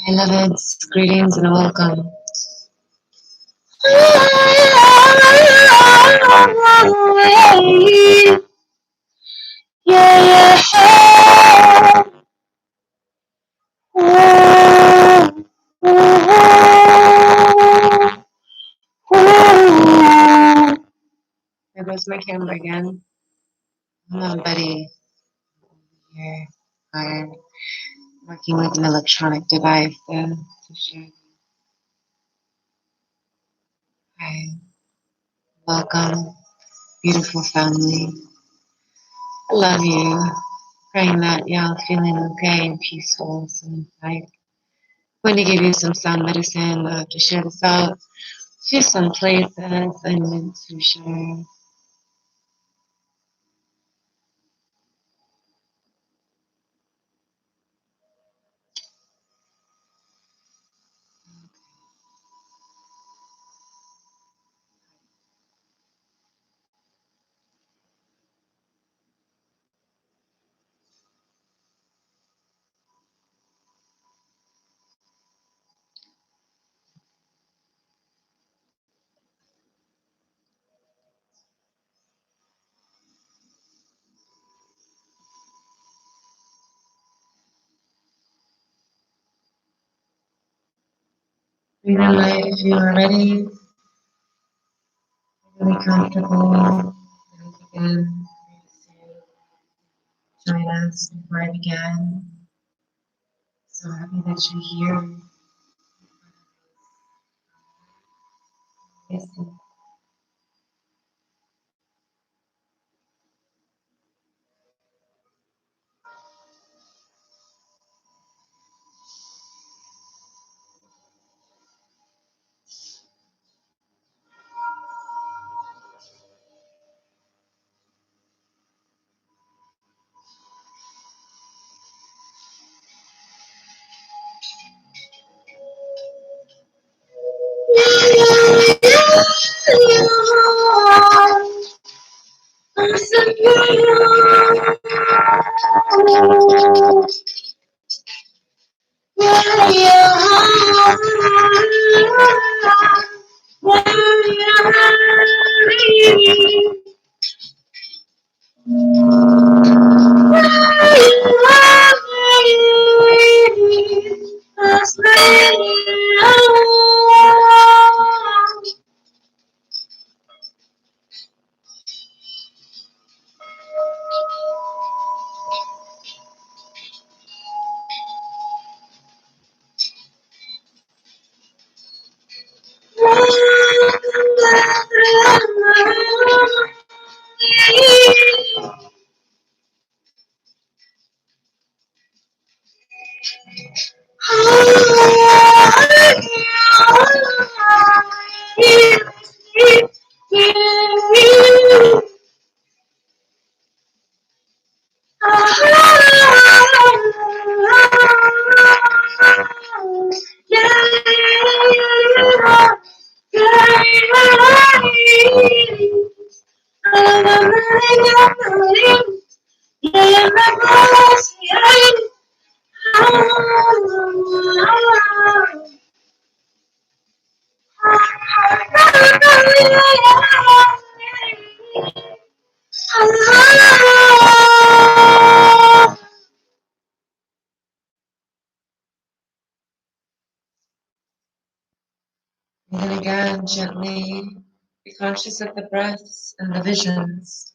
Beloveds, greetings and welcome. There goes my camera again. Come on, buddy. Here, I'm working with an electronic device to share. Hi, welcome, beautiful family. I love you. Praying that y'all feeling okay and peaceful. So I'm going to give you some sound medicine to share this out to some places I'm meant to share. Breathe in light if you are ready, really comfortable. And join us before I began. So happy that you're here. Listen. Begin again gently. Be conscious of the breaths and the visions.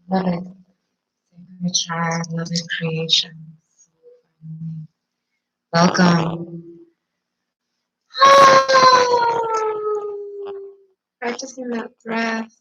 Love it. Sacred tribe, love it, creation. Welcome. Practicing that breath.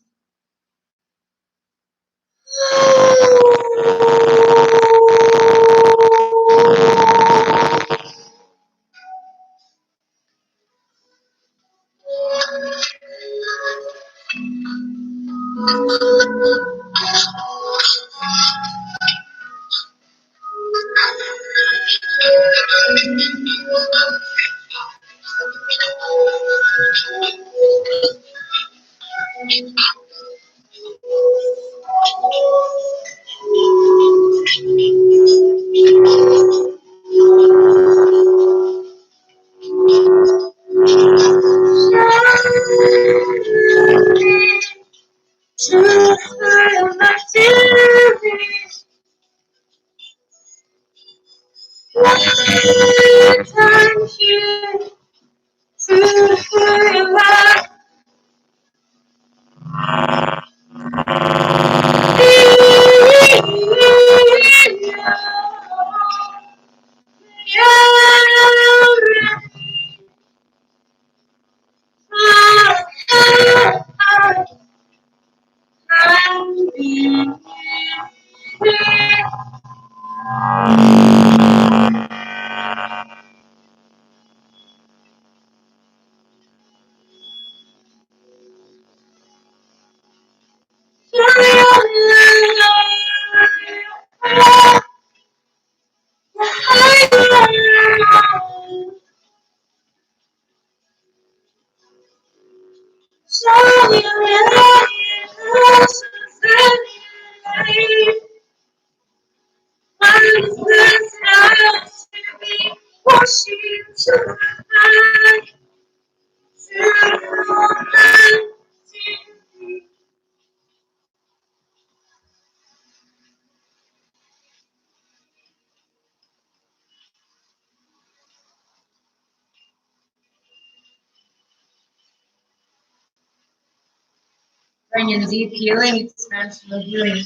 Bring in deep healing, expansion of healing.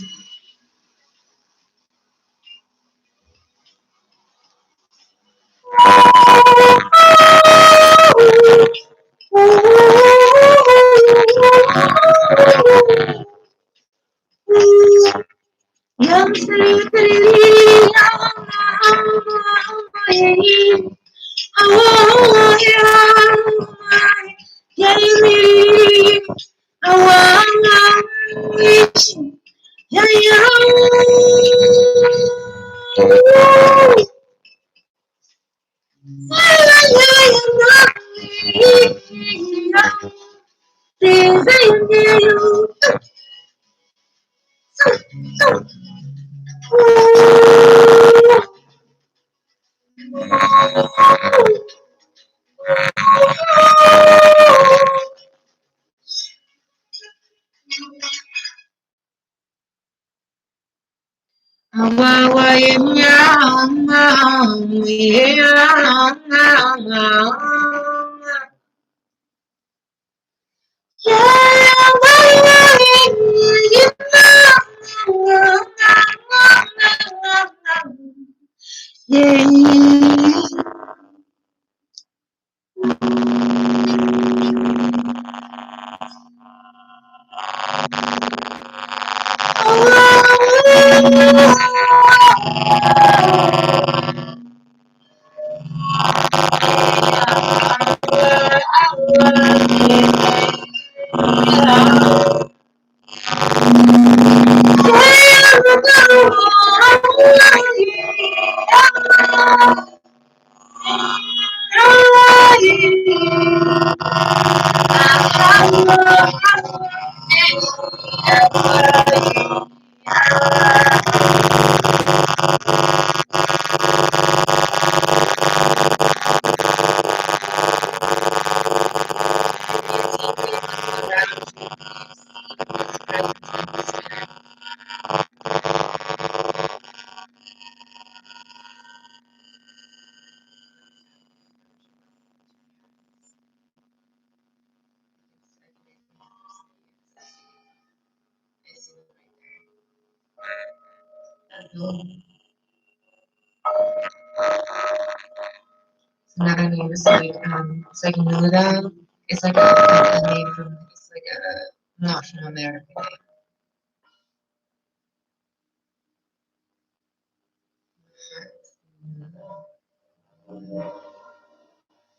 Another name is it's like Nuda. It's like a name from, it's like a, not from America.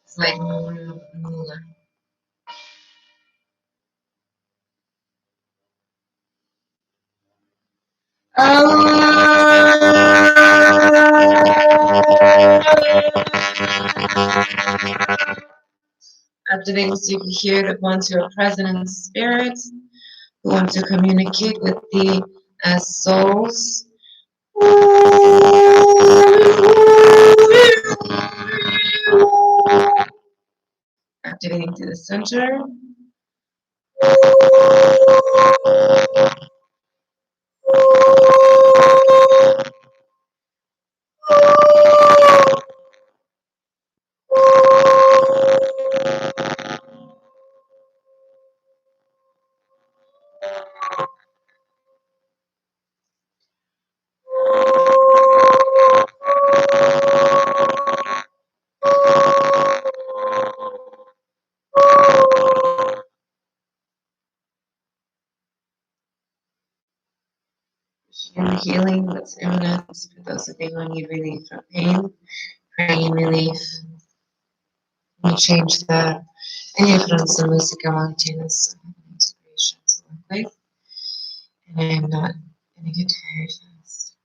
It's like Nula. Activating super here that once you're present in spirit, who want to communicate with the souls. Activating to the center. and healing that's imminent for those of you who need relief from pain, praying relief. Let me change that. And you put on some música mountainous inspirations, okay? And I am not gonna get tired fast.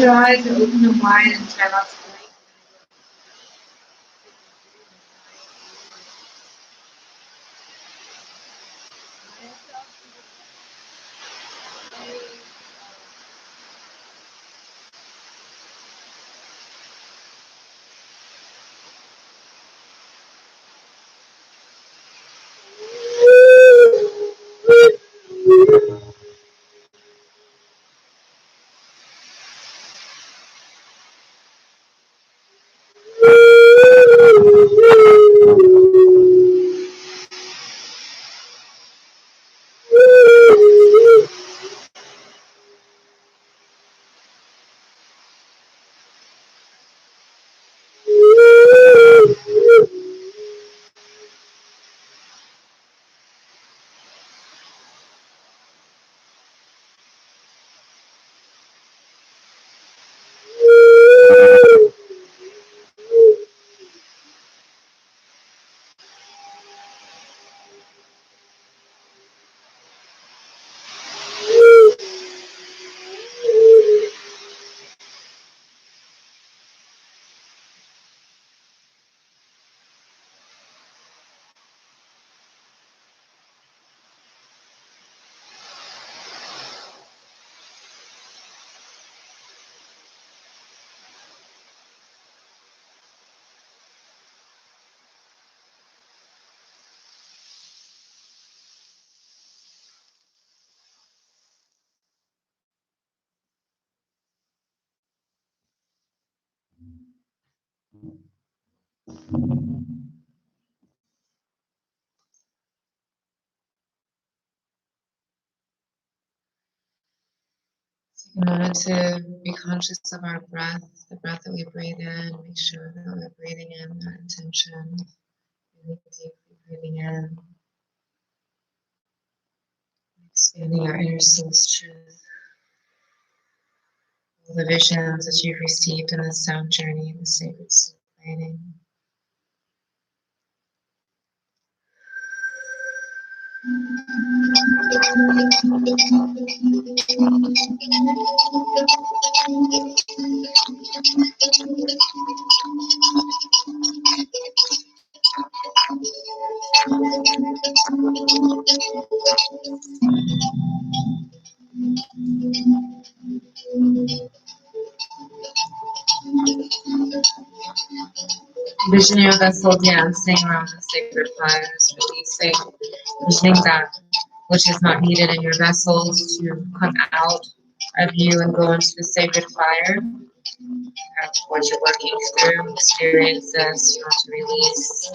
your eyes and open them wide and try not to blink. Take a moment to be conscious of our breath, the breath that we breathe in. Make sure that we're breathing in that intention, really deeply breathing in, expanding our inner soul's truth, all the visions that you've received in this sound journey, the sacred soul planning. Vision your vessel dancing around the sacred fires, releasing, visioning that which is not needed in your vessels to come out of you and go into the sacred fire. What you're working through, experiences you want to release.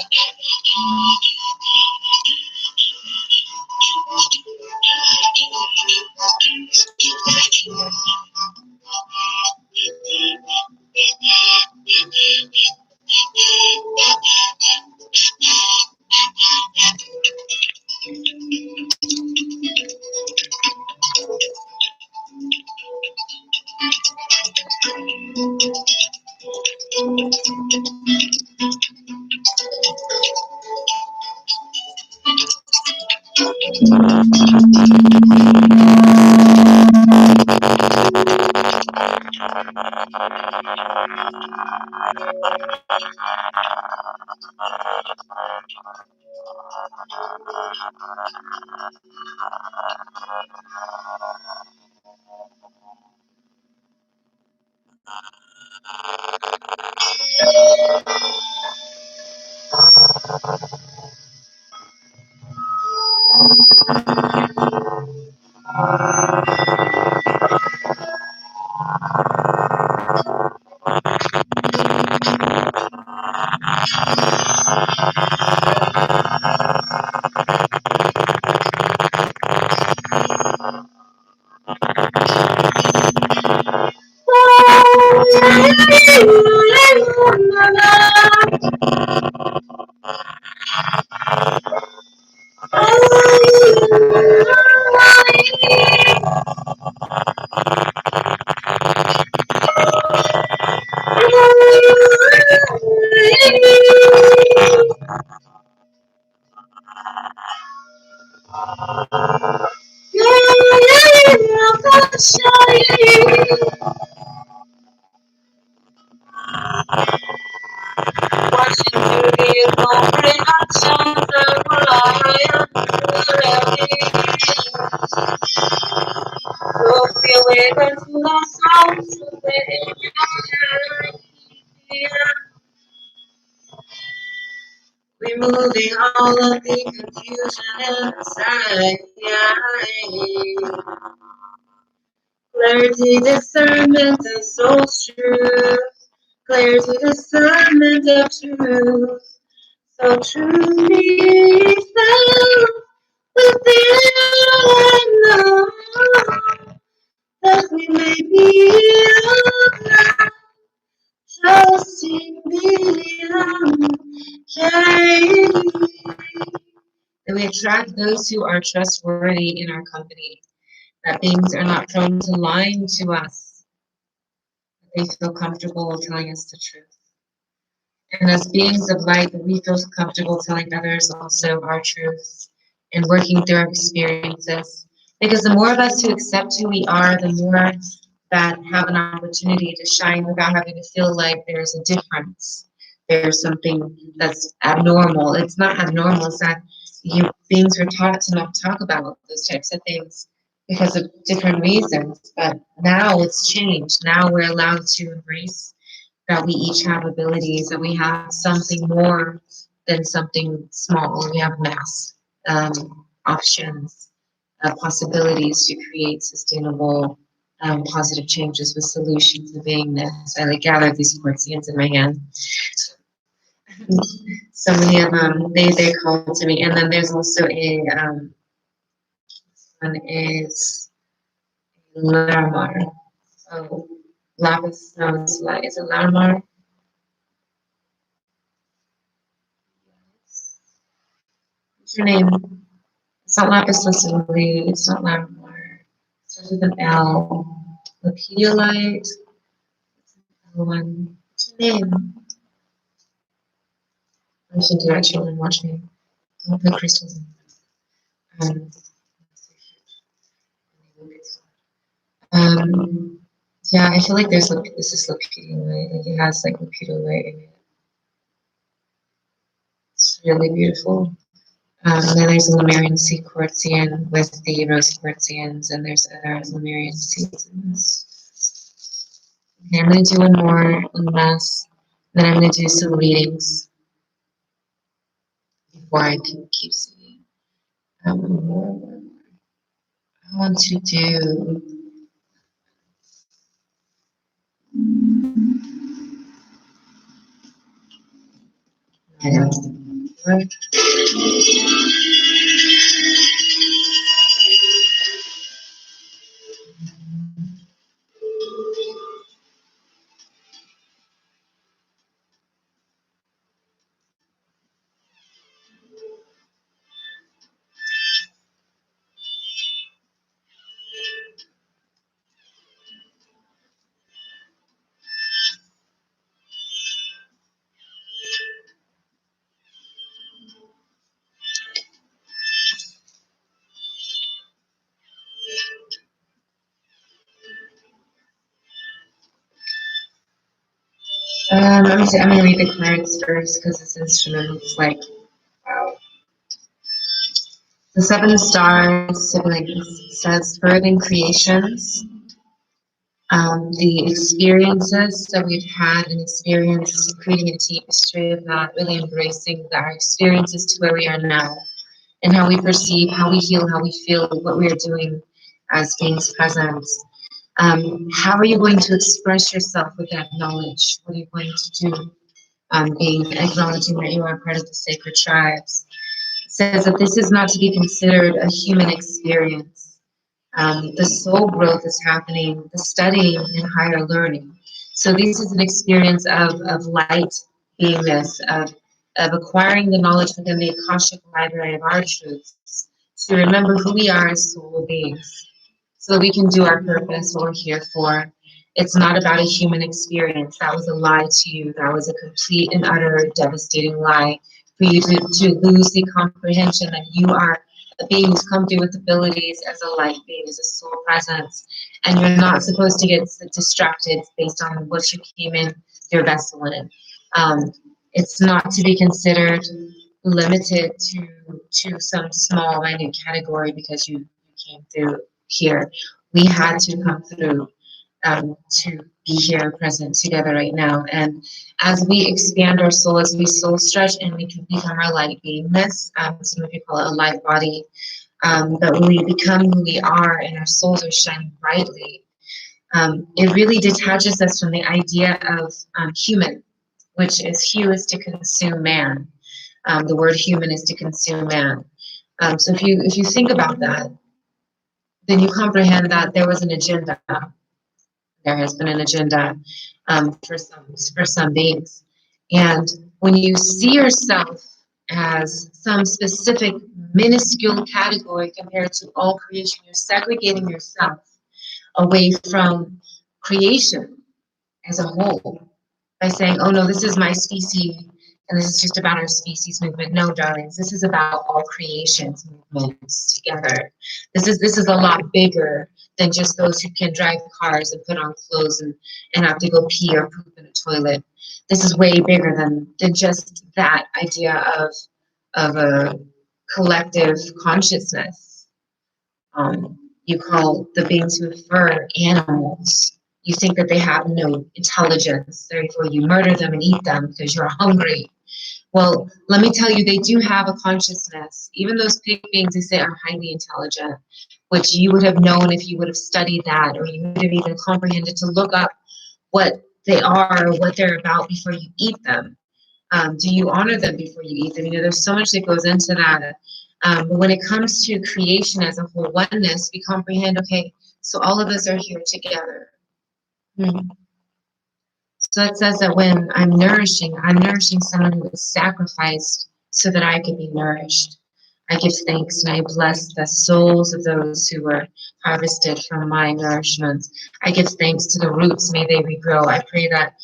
Watching through the comprehensions of life. So feel it into the sounds within your ear. Removing all of the confusion inside. Clarity, discernment of soul's truth. Clarity, discernment of truth. So truly found within I know that we may be alive, trusting beyond carrying. And we attract those who are trustworthy in our company, that things are not prone to lying to us, that they feel comfortable telling us the truth. And as beings of light, that we feel comfortable telling others also our truths and working through our experiences. Because the more of us who accept who we are, the more that have an opportunity to shine without having to feel like there's a difference. There's something that's abnormal. It's not abnormal, it's that beings were taught to not talk about those types of things because of different reasons. But now it's changed. Now we're allowed to embrace that we each have abilities, that we have something more than something small. We have mass options, possibilities to create sustainable, positive changes with solutions of beingness. I like gathered these quartzians in my hand. So many of them, they call to me. And then there's also a, one is Larimar. Oh, lapis, no, is it Larimar? What's your name? It's not lapis lazuli. It's not Larimar. It starts with an L. Lepidolite. One. What's your name? I should do that. Children, watch me. Don't put crystals in. Um, yeah, I feel like this is lepidolite. Like it has like lepidolite in it. It's really beautiful. Then there's a Lemurian sea quartzian with the rose quartzians, and there's other Lemurian seeds in this. Okay, I'm going to do one more last, then I'm going to do some readings before I can keep singing. I want to do. I know. Right. Let me see. I'm going to read the cards first because this instrument is like, wow. The Seven of Stars siblings says birthing creations. The experiences that we've had and experience creating a tapestry of that, really embracing our experiences to where we are now and how we perceive, how we heal, how we feel, what we are doing as beings present. How are you going to express yourself with that knowledge? What are you going to do? Being acknowledging that you are part of the sacred tribes. It says that this is not to be considered a human experience. The soul growth is happening, the studying and higher learning. So this is an experience of light beingness, of acquiring the knowledge within the Akashic library of our truths, to remember who we are as soul beings, so that we can do our purpose, what we're here for. It's not about a human experience. That was a lie to you. That was a complete and utter devastating lie for you to lose the comprehension that you are a being who's come through with abilities as a light being, as a soul presence. And you're not supposed to get distracted based on what you came in your vessel in. It's not to be considered limited to some small minute category because you came through here. We had to come through to be here present together right now. And as we expand our soul, as we soul stretch and we can become our light beingness, some of you call it a light body, but when we become who we are and our souls are shining brightly, it really detaches us from the idea of human, which is hue is to consume man. The word human is to consume man. So if you think about that, then you comprehend that there was an agenda. There has been an agenda for some beings, and when you see yourself as some specific minuscule category compared to all creation, you're segregating yourself away from creation as a whole by saying, oh no, this is my species and this is just about our species movement. No, darlings, this is about all creation's movements together. This is a lot bigger than just those who can drive cars and put on clothes and have to go pee or poop in a toilet. This is way bigger than just that idea of a collective consciousness. You call the beings who fur animals. You think that they have no intelligence, therefore you murder them and eat them because you're hungry. Well, let me tell you, they do have a consciousness. Even those pig beings they say are highly intelligent, which you would have known if you would have studied that, or you would have even comprehended to look up what they are, or what they're about before you eat them. Do you honor them before you eat them? You know, there's so much that goes into that. But when it comes to creation as a whole oneness, we comprehend, okay, so all of us are here together. So it says that when I'm nourishing someone who was sacrificed so that I could be nourished. I give thanks and I bless the souls of those who were harvested from my nourishments. I give thanks to the roots, may they regrow. I pray that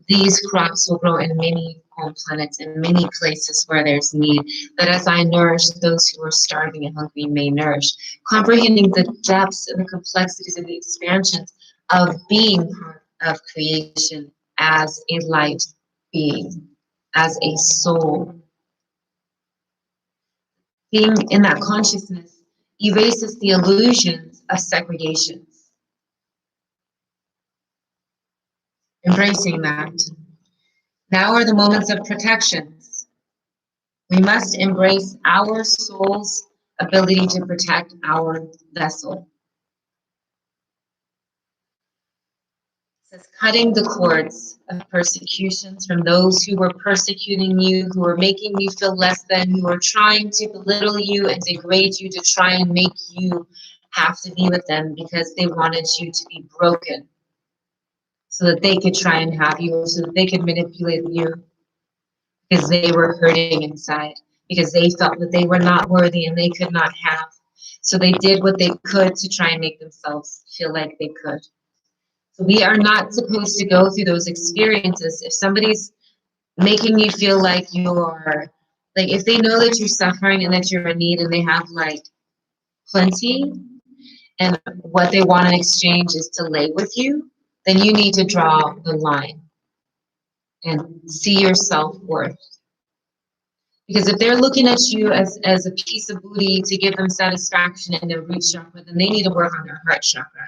these crops will grow in many home planets, in many places where there's need, that as I nourish those who are starving and hungry may nourish. Comprehending the depths and the complexities and the expansions of being part of creation as a light being, as a soul. Being in that consciousness erases the illusions of segregation. Embracing that. Now are the moments of protections. We must embrace our soul's ability to protect our vessel. It says, cutting the cords of persecutions from those who were persecuting you, who were making you feel less than, who were trying to belittle you and degrade you to try and make you have to be with them because they wanted you to be broken so that they could try and have you, so that they could manipulate you because they were hurting inside, because they felt that they were not worthy and they could not have. So they did what they could to try and make themselves feel like they could. So we are not supposed to go through those experiences. If somebody's making you feel like you're, like if they know that you're suffering and that you're in need and they have like plenty and what they want in exchange is to lay with you, then you need to draw the line and see your self-worth. Because if they're looking at you as a piece of booty to give them satisfaction in their root chakra, then they need to work on their heart chakra.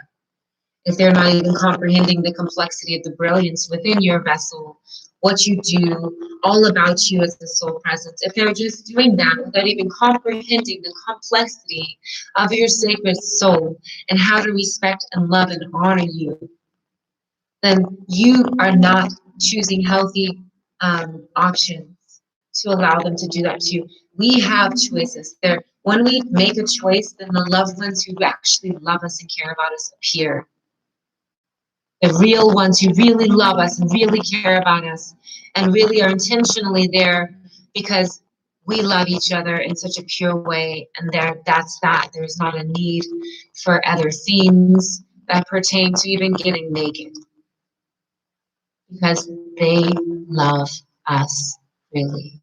If they're not even comprehending the complexity of the brilliance within your vessel, what you do, all about you as the soul presence, if they're just doing that without even comprehending the complexity of your sacred soul and how to respect and love and honor you, then you are not choosing healthy options to allow them to do that too. We have choices. There, when we make a choice, then the loved ones who actually love us and care about us appear. The real ones who really love us and really care about us and really are intentionally there because we love each other in such a pure way, and that's that. There's not a need for other things that pertain to even getting naked because they love us really.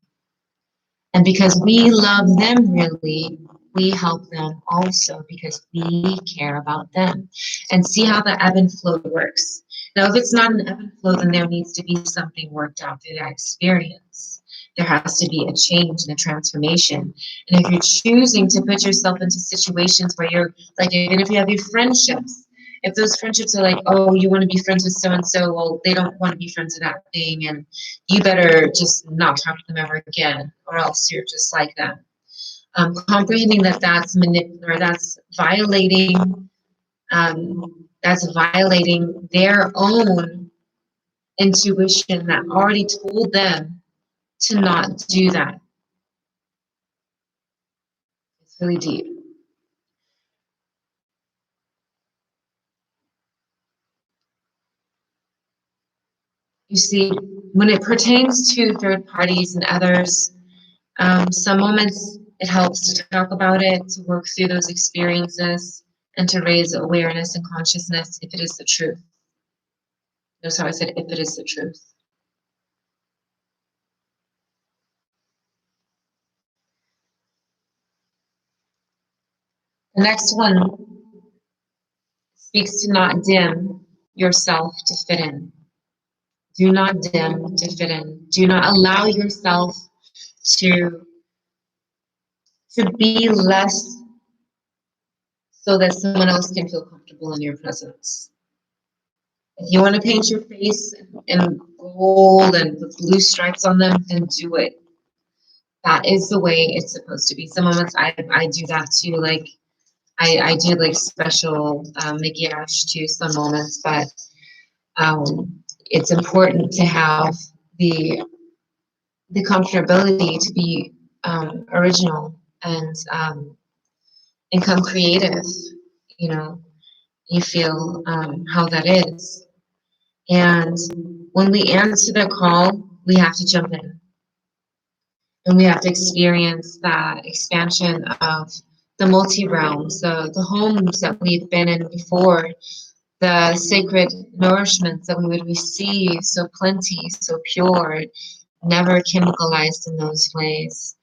And because we love them really, we help them also because we care about them. And see how the ebb and flow works. Now, if it's not an ebb and flow, then there needs to be something worked out through that experience. There has to be a change and a transformation. And if you're choosing to put yourself into situations where you're like, even if you have your friendships, if those friendships are like, oh, you want to be friends with so and so, well, they don't want to be friends with that thing, and you better just not talk to them ever again, or else you're just like them. Comprehending that that's violating their own intuition that already told them to not do that. It's really deep. You see, when it pertains to third parties and others, some moments it helps to talk about it, to work through those experiences, and to raise awareness and consciousness if it is the truth. Notice how I said if it is the truth. The next one speaks to not dim yourself to fit in. Do not dim to fit in. Do not allow yourself to be less so that someone else can feel comfortable in your presence. If you want to paint your face in gold and with blue stripes on them, then do it. That is the way it's supposed to be. Some moments I do that too. Like I do like special maquillage too some moments, but it's important to have the comfortability to be original and come creative. You know, you feel how that is. And when we answer the call, we have to jump in. And we have to experience that expansion of the multi-realms, the homes that we've been in before, the sacred nourishments that we would receive, so plenty, so pure, never chemicalized in those ways.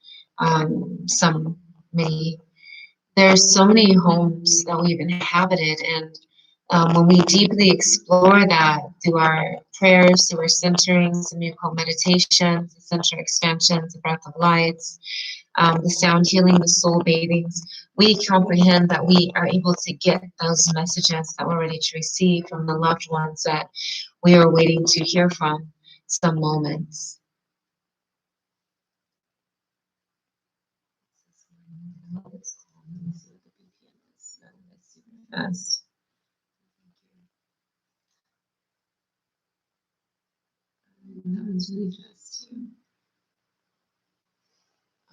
There's so many homes that we've inhabited, and when we deeply explore that through our prayers, through our centerings, the miracle meditations, the center expansions, the breath of lights, the sound healing, the soul bathings, we comprehend that we are able to get those messages that we're ready to receive from the loved ones that we are waiting to hear from some moments. Fast. That was really fast too.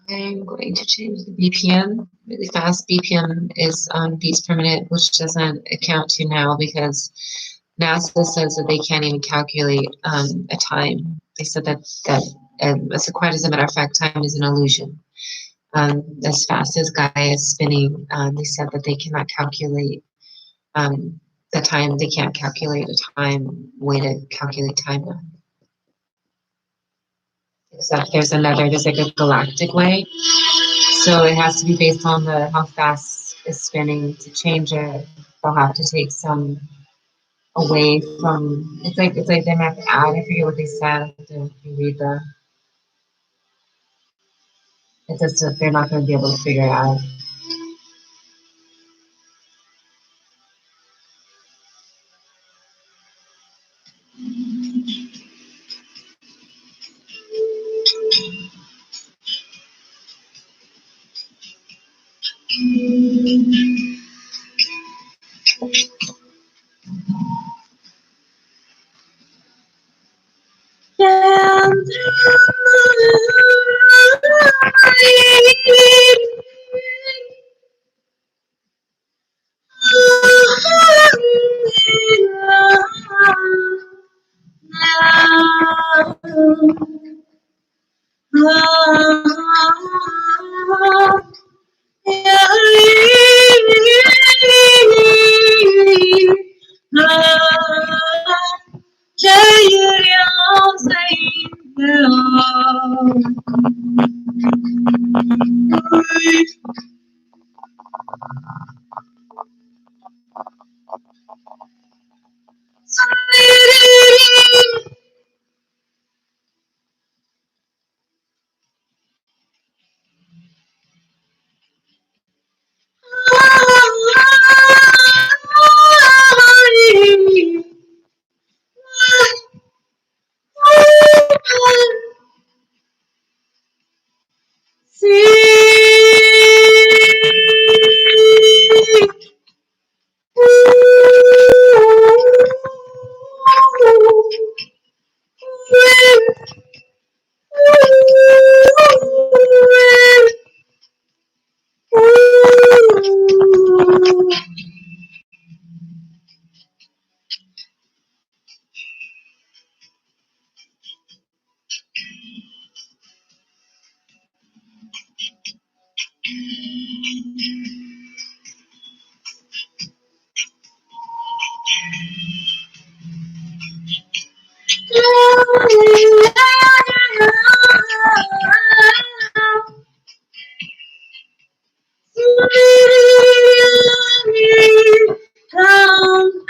I'm going to change the BPM really fast. BPM is beats per minute, which doesn't account to now because NASA says that they can't even calculate a time. They said that as quite as a matter of fact, time is an illusion. As fast as Gaia is spinning, they said that they cannot calculate the time. They can't calculate a way to calculate time. Except there's like a galactic way. So it has to be based on how fast it's spinning. To change it, they'll have to take some away from. It's like they might have to add. I forget what they said. To read it's just that they're not going to be able to figure it out.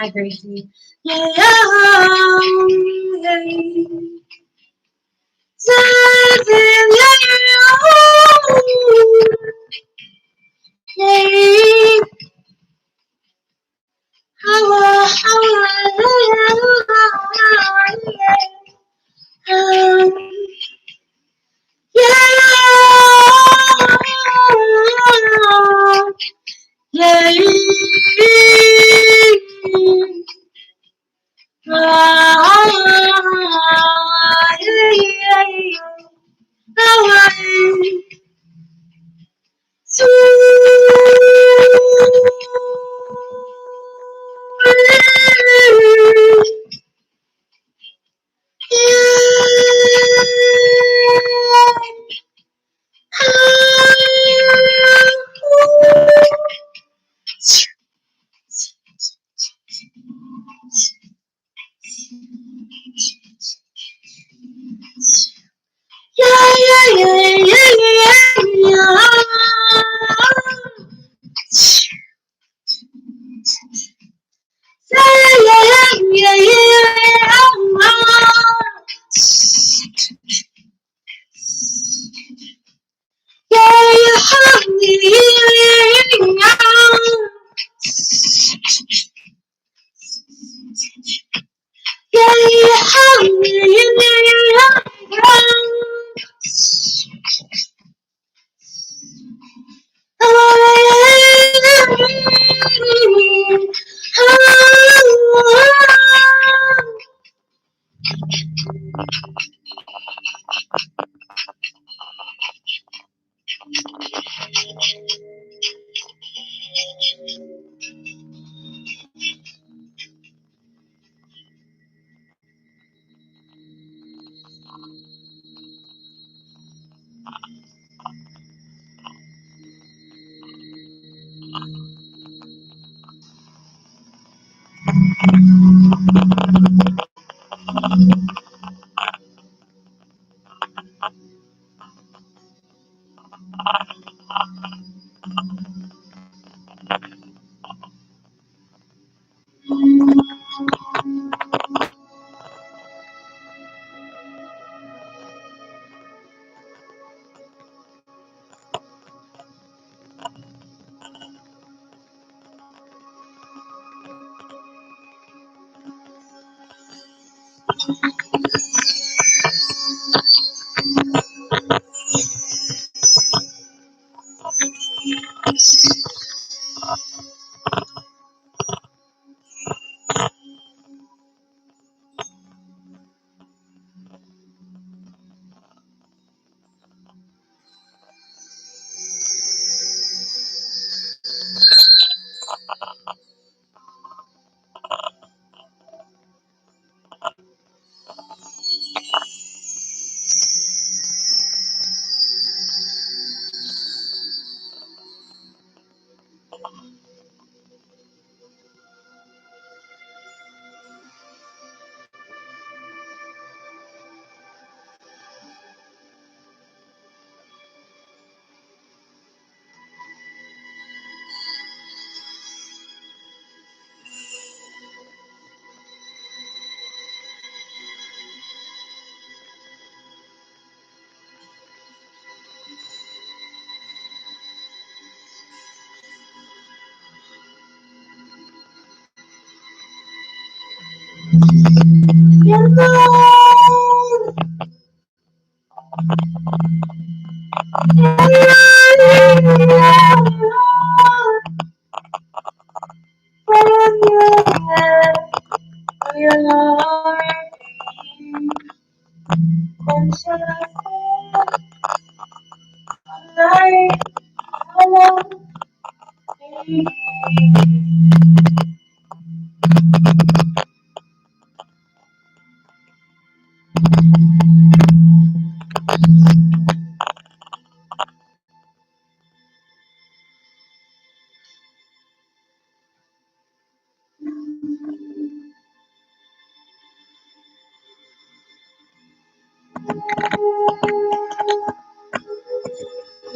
Hi, Gracie.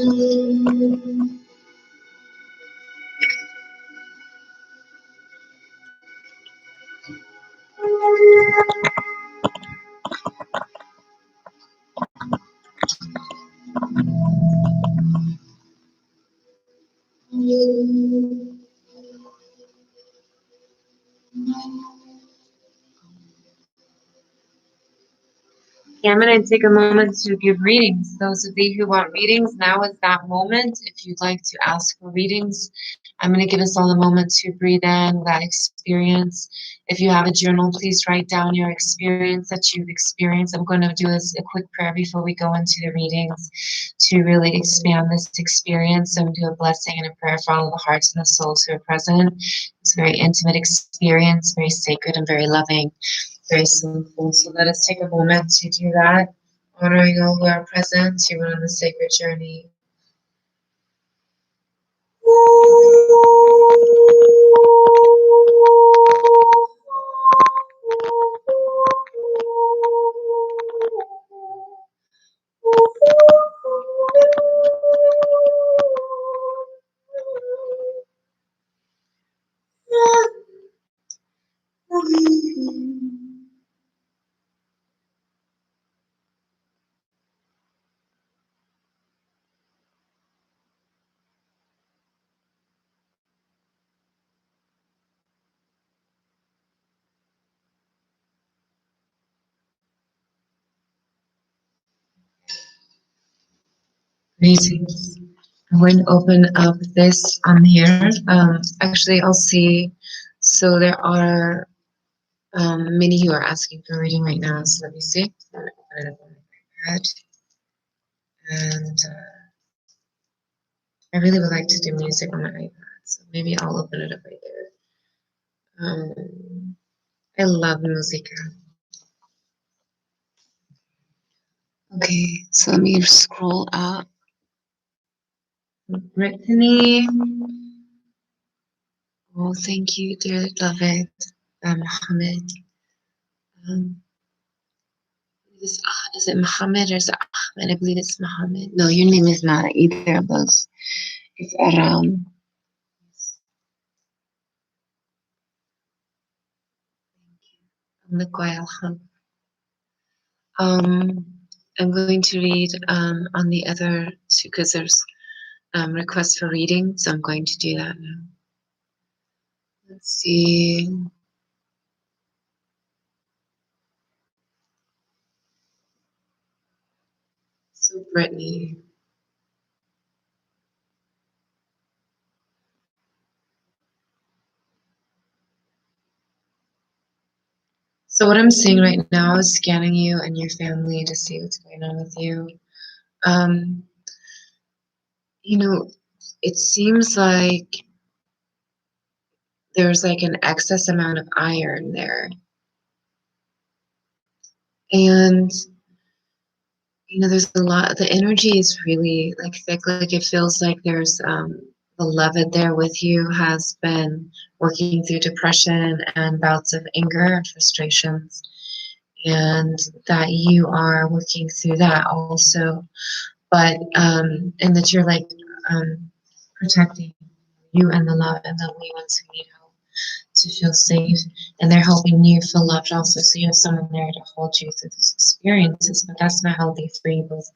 Okay, I'm going to take a moment to give readings. Those of you who want readings, now is that moment. If you'd like to ask for readings, I'm going to give us all a moment to breathe in that experience. If you have a journal, please write down your experience that you've experienced. I'm going to do a quick prayer before we go into the readings to really expand this experience and do a blessing and a prayer for all the hearts and the souls who are present. It's a very intimate experience, very sacred and very loving. Very soulful. So let us take a moment to do that, honoring all who are present, who went on the sacred journey. Greetings. I'm going to open up this on here. Actually, I'll see. So there are many who are asking for reading right now. So let me see. I'm going to open it up on my iPad. And I really would like to do music on my iPad. So maybe I'll open it up right there. I love music. Okay, so let me scroll up. Brittany. Oh, thank you, dear beloved. Mohammed. Is it Mohammed or is it Ahmed? I believe it's Mohammed. No, your name is not either of those. It's Aram. I'm going to read on the other two because there's requests for reading, so I'm going to do that now. Let's see. So Brittany. So what I'm seeing right now is scanning you and your family to see what's going on with you. You know, it seems like there's like an excess amount of iron there. And there's a lot, the energy is really like thick, like it feels like there's beloved there with you has been working through depression and bouts of anger and frustrations, and that you are working through that also, but and that you're like protecting you and the love and the only ones who need help to feel safe, and they're helping you feel loved also, so you have someone there to hold you through these experiences. But that's not healthy for you both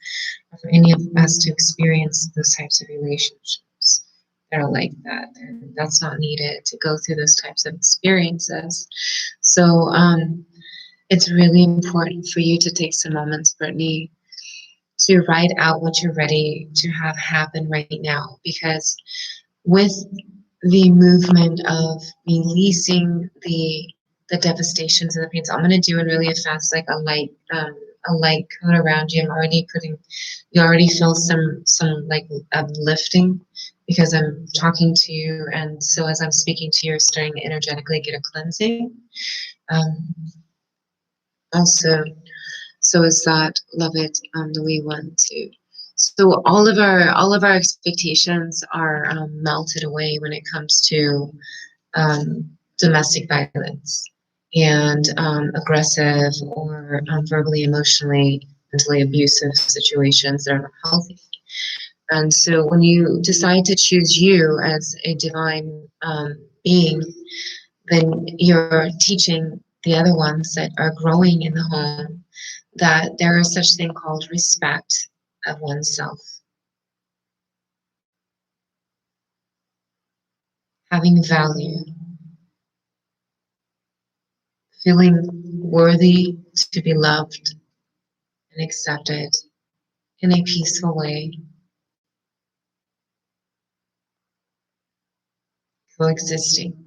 or for any of us to experience those types of relationships that are like that, and that's not needed to go through those types of experiences. So it's really important for you to take some moments, Brittany, to write out what you're ready to have happen right now, because with the movement of releasing the devastations and the pains, I'm going to do it really fast, like a light cone around you. I'm already you already feel some like lifting because I'm talking to you, and so as I'm speaking to you, you're starting to energetically get a cleansing. Also, so is that love it the way we want to. So all of our expectations are melted away when it comes to domestic violence and aggressive or verbally, emotionally, mentally abusive situations that are not healthy. And so when you decide to choose you as a divine being, then you're teaching the other ones that are growing in the home that there is such thing called respect of oneself, having value, feeling worthy to be loved and accepted in a peaceful way, coexisting.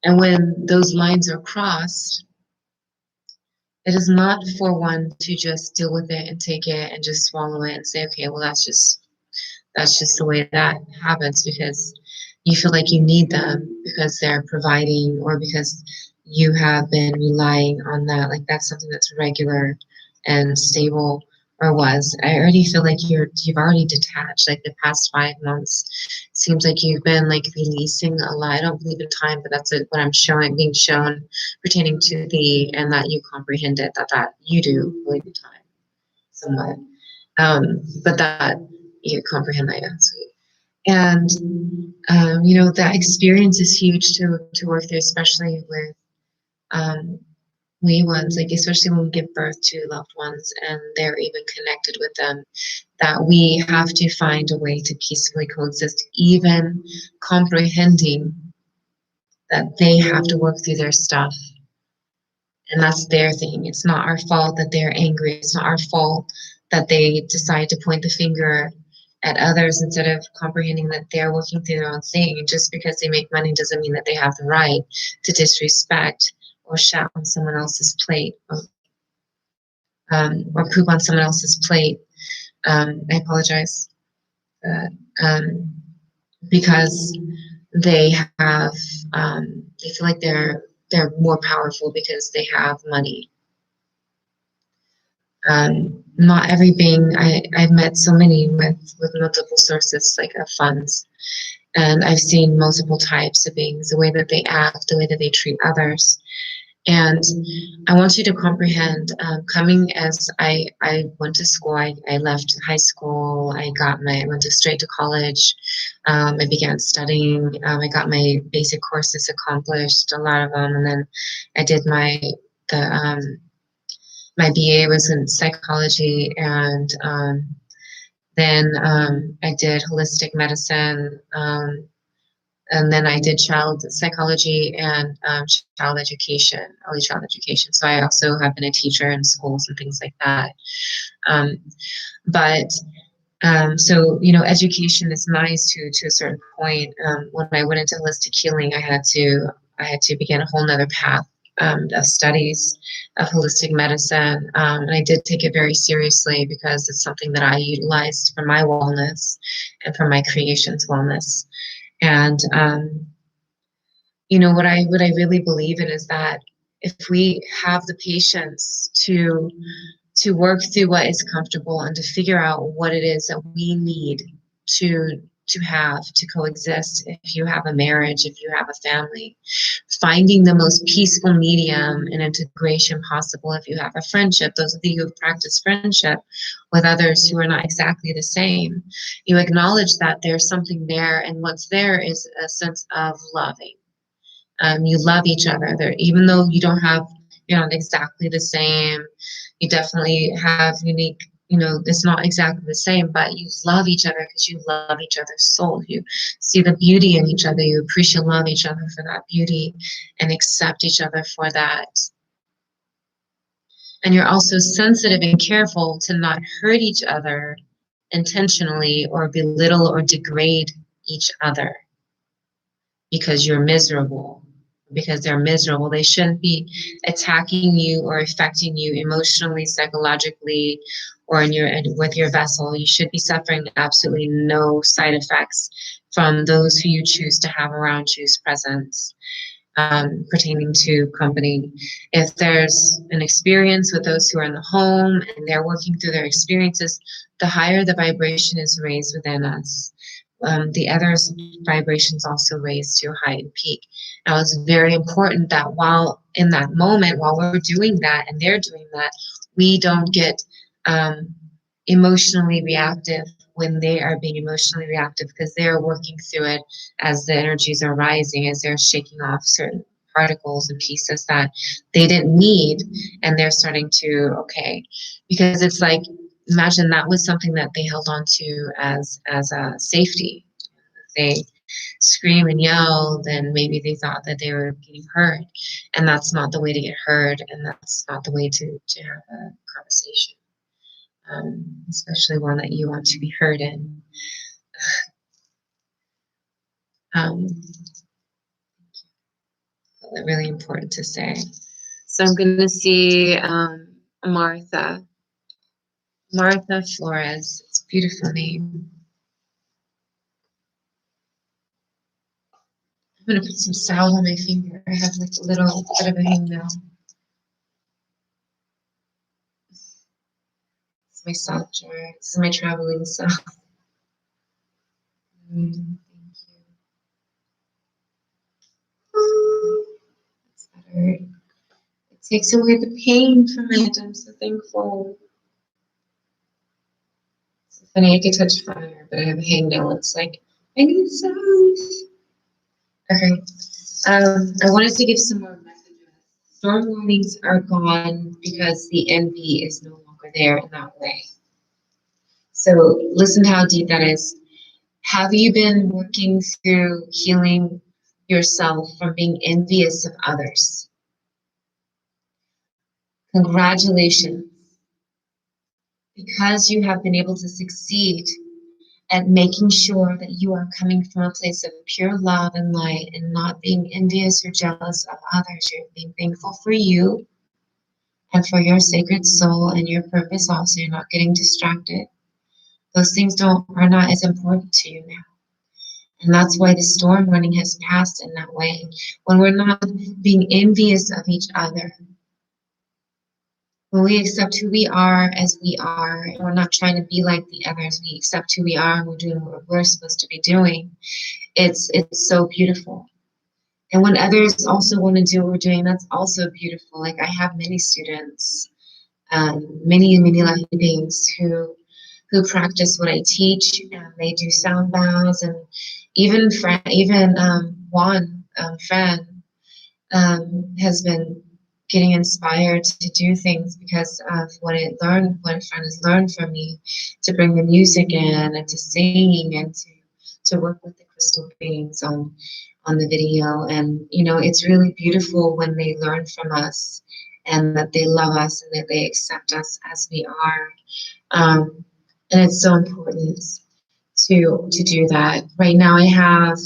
And when those lines are crossed, it is not for one to just deal with it and take it and just swallow it and say, okay, well, that's just the way that happens because you feel like you need them because they're providing or because you have been relying on that. Like that's something that's regular and stable or was. I already feel like you've already detached. Like the past 5 months seems like you've been like releasing a lot. I don't believe in time, but that's what I'm showing, being shown pertaining to thee, and that you comprehend it, that you do believe in time somewhat. But that you comprehend that, yeah, sweet. And that experience is huge to work through, especially with um, wee ones, like especially when we give birth to loved ones and they're even connected with them, that we have to find a way to peacefully coexist, even comprehending that they have to work through their stuff. And that's their thing. It's not our fault that they're angry. It's not our fault that they decide to point the finger at others instead of comprehending that they're working through their own thing. And just because they make money doesn't mean that they have the right to disrespect or shout on someone else's plate or poop on someone else's plate. I apologize. Um, because they have, they feel like they're more powerful because they have money. Not every being, I've met so many with multiple sources like of funds, and I've seen multiple types of beings, the way that they act, the way that they treat others. And I want you to comprehend, coming as I went to school, I left high school, I went straight to college, I began studying, I got my basic courses accomplished, a lot of them, and then I did the my BA was in psychology, and then I did holistic medicine, and then I did child psychology and child education, early child education. So I also have been a teacher in schools and things like that. Um, but so education is nice to a certain point. When I went into holistic healing, I had to begin a whole nother path of studies of holistic medicine, and I did take it very seriously because it's something that I utilized for my wellness and for my creation's wellness. And what I really believe in is that if we have the patience to work through what is comfortable and to figure out what it is that we need to have to coexist, if you have a marriage, if you have a family, finding the most peaceful medium and integration possible. If you have a friendship, those of you who have practiced friendship with others who are not exactly the same, you acknowledge that there's something there, and what's there is a sense of loving. You love each other. Even though you're not exactly the same, you definitely have unique, it's not exactly the same, but you love each other because you love each other's soul. You see the beauty in each other. You appreciate, love each other for that beauty and accept each other for that. And you're also sensitive and careful to not hurt each other intentionally or belittle or degrade each other because you're miserable. Because they're miserable. They shouldn't be attacking you or affecting you emotionally, psychologically, or with your vessel. You should be suffering absolutely no side effects from those who you choose to have around you's presence, pertaining to company. If there's an experience with those who are in the home and they're working through their experiences, the higher the vibration is raised within us. The other vibrations also raise to a height and peak. Now, it's very important that while in that moment, while we're doing that and they're doing that, we don't get emotionally reactive when they are being emotionally reactive, because they're working through it as the energies are rising, as they're shaking off certain particles and pieces that they didn't need, and they're starting to, okay, because it's like, imagine that was something that they held on to as a safety. They scream and yell, then maybe they thought that they were getting heard, and that's not the way to get heard, and that's not the way to have a conversation, especially one that you want to be heard in. Really important to say. So I'm going to see Martha Flores. It's a beautiful name. I'm going to put some salve on my finger. I have like a little bit of a hangnail. It's my salve jar. This is my traveling salve. Thank you. That's better. It takes away the pain from it. I'm so thankful. It's funny, I can touch fire, but I have a hangnail. It's like, I need salve. Okay. I wanted to give some more messages. Storm warnings are gone because the envy is no longer there in that way. So listen to how deep that is. Have you been working through healing yourself from being envious of others? Congratulations. Because you have been able to succeed at making sure that you are coming from a place of pure love and light and not being envious or jealous of others. You're being thankful for you and for your sacred soul and your purpose also. You're not getting distracted. Those things are not as important to you now. And that's why the storm warning has passed in that way. When we're not being envious of each other, when we accept who we are as we are, and we're not trying to be like the others, we accept who we are and we're doing what we're supposed to be doing, it's so beautiful. And when others also want to do what we're doing, that's also beautiful. Like I have many students, many living beings who practice what I teach, and they do sound baths, and even Juan, Fran, has been getting inspired to do things because of what Fran has learned from me, to bring the music in and to sing and to work with the crystal beings on the video. And it's really beautiful when they learn from us and that they love us and that they accept us as we are. And it's so important to do that. Right now I have,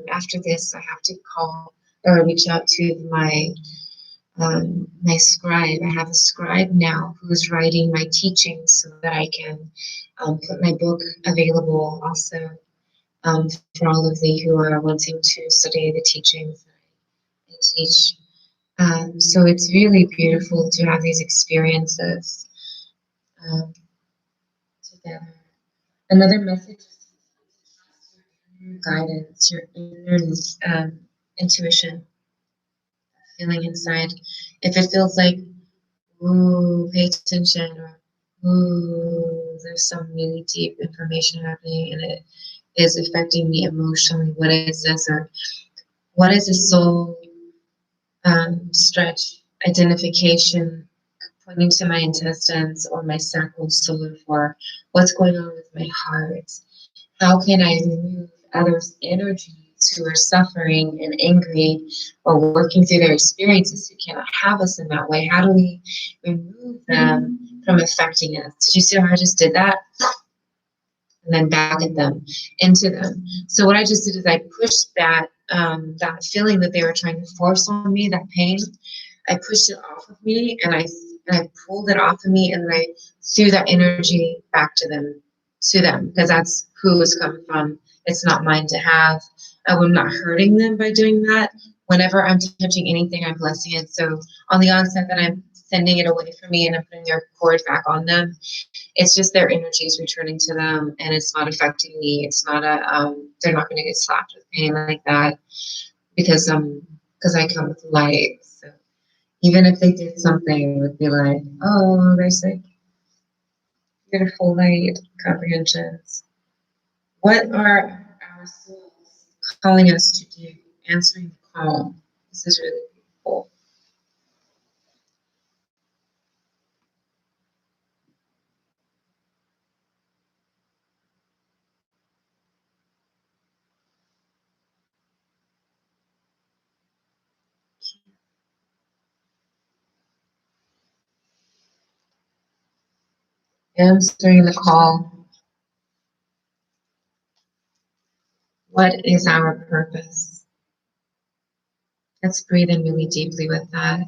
after this, I have to call or reach out to my scribe. I have a scribe now who's writing my teachings so that I can put my book available also for all of thee who are wanting to study the teachings that I teach. So it's really beautiful to have these experiences together. Another message is your guidance, your inner intuition, feeling inside. If it feels like, ooh, pay attention, or ooh, there's some really deep information happening and it is affecting me emotionally. What is this? Or what is a soul stretch identification pointing to my intestines or my sacral solar for what's going on with my heart? How can I remove others' energies who are suffering and angry or working through their experiences who cannot have us in that way? How do we remove them from affecting us? Did you see how I just did that? And then back at them, into them. So what I just did is I pushed that feeling that they were trying to force on me, that pain, I pushed it off of me and I pulled it off of me and I threw that energy back to them, because that's who it's coming from. It's not mine to have. I'm not hurting them by doing that. Whenever I'm touching anything, I'm blessing it. So on the onset that I'm sending it away from me and I'm putting their cord back on them, it's just their energies returning to them, and it's not affecting me. It's not they're not going to get slapped with pain like that because I come with light. So Even if they did something, it would be like, oh, there's like beautiful light comprehensions. What are our souls calling us to do? Answering the call. This is really beautiful. Answering the call. What is our purpose? Let's breathe in really deeply with that.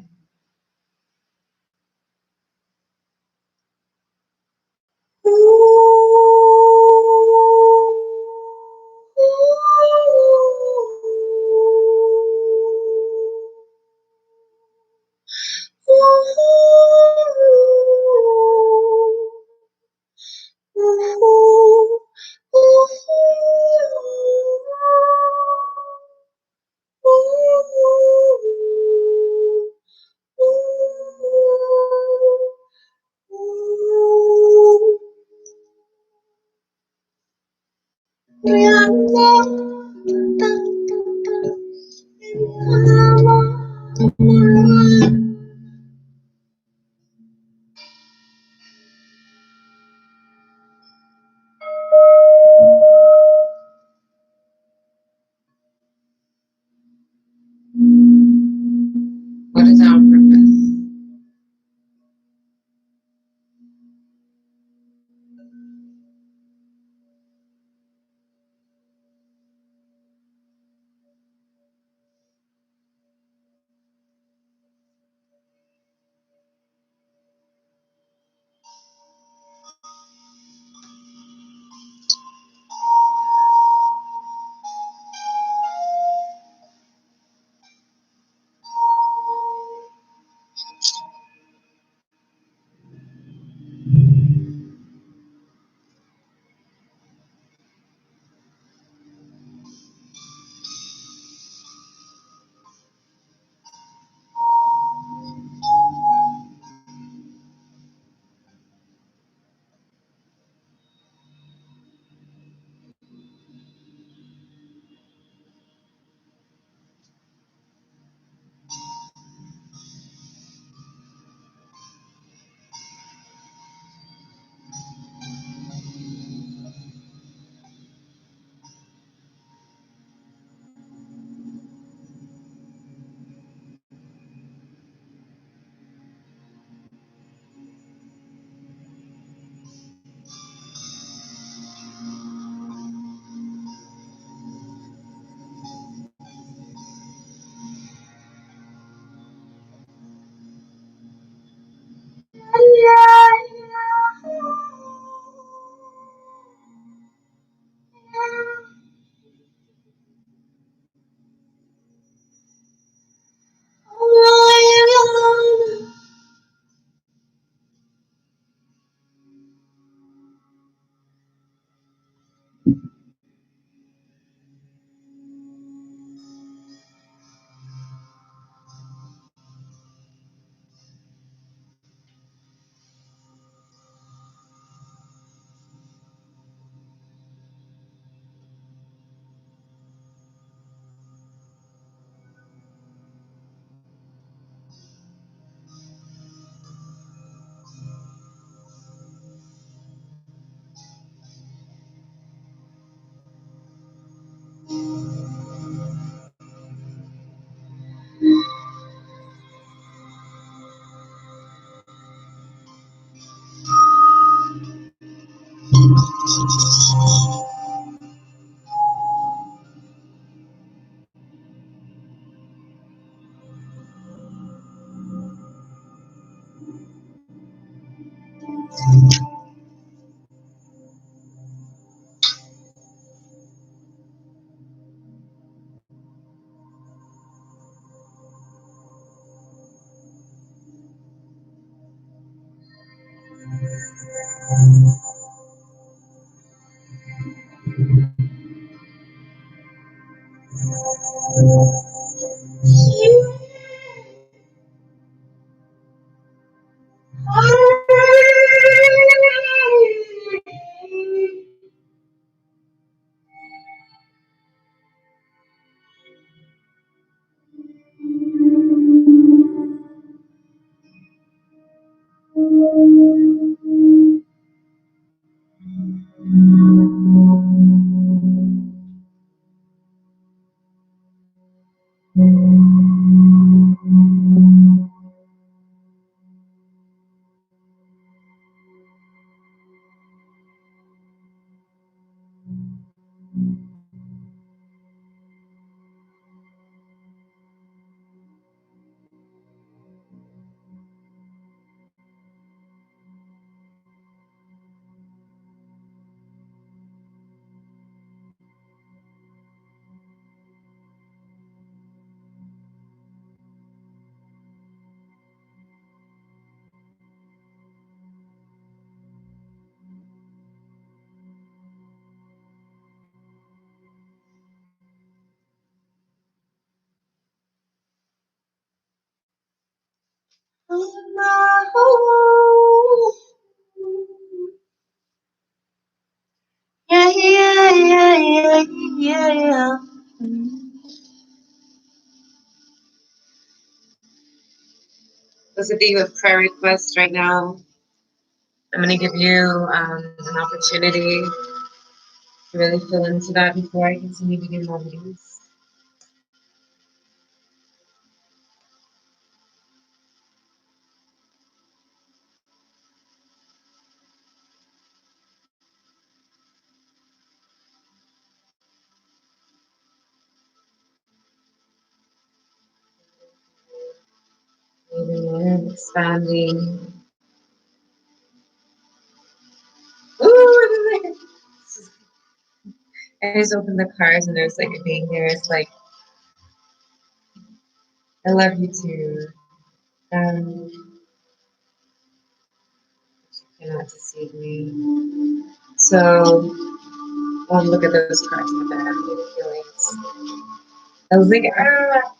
What is our purpose? Yeah, yeah, yeah, yeah, yeah, yeah. Those of you with prayer requests right now, I'm going to give you an opportunity to really fill into that before I continue to do more readings. Moving in, expanding. Ooh, I just opened the cards and there's like a being there. It's like, I love you too. You cannot deceive me. So, look at those cards in the back. Feelings. I was like, ah.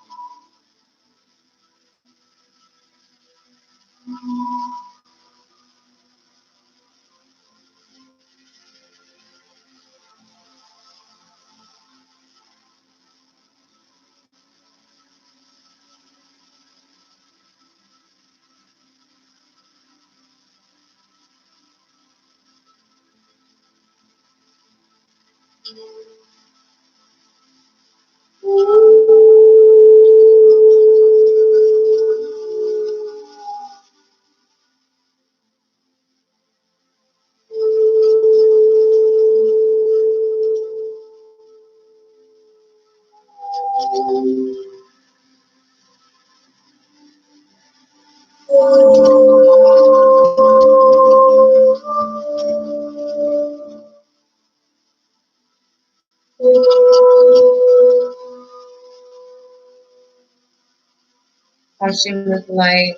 Touching with light,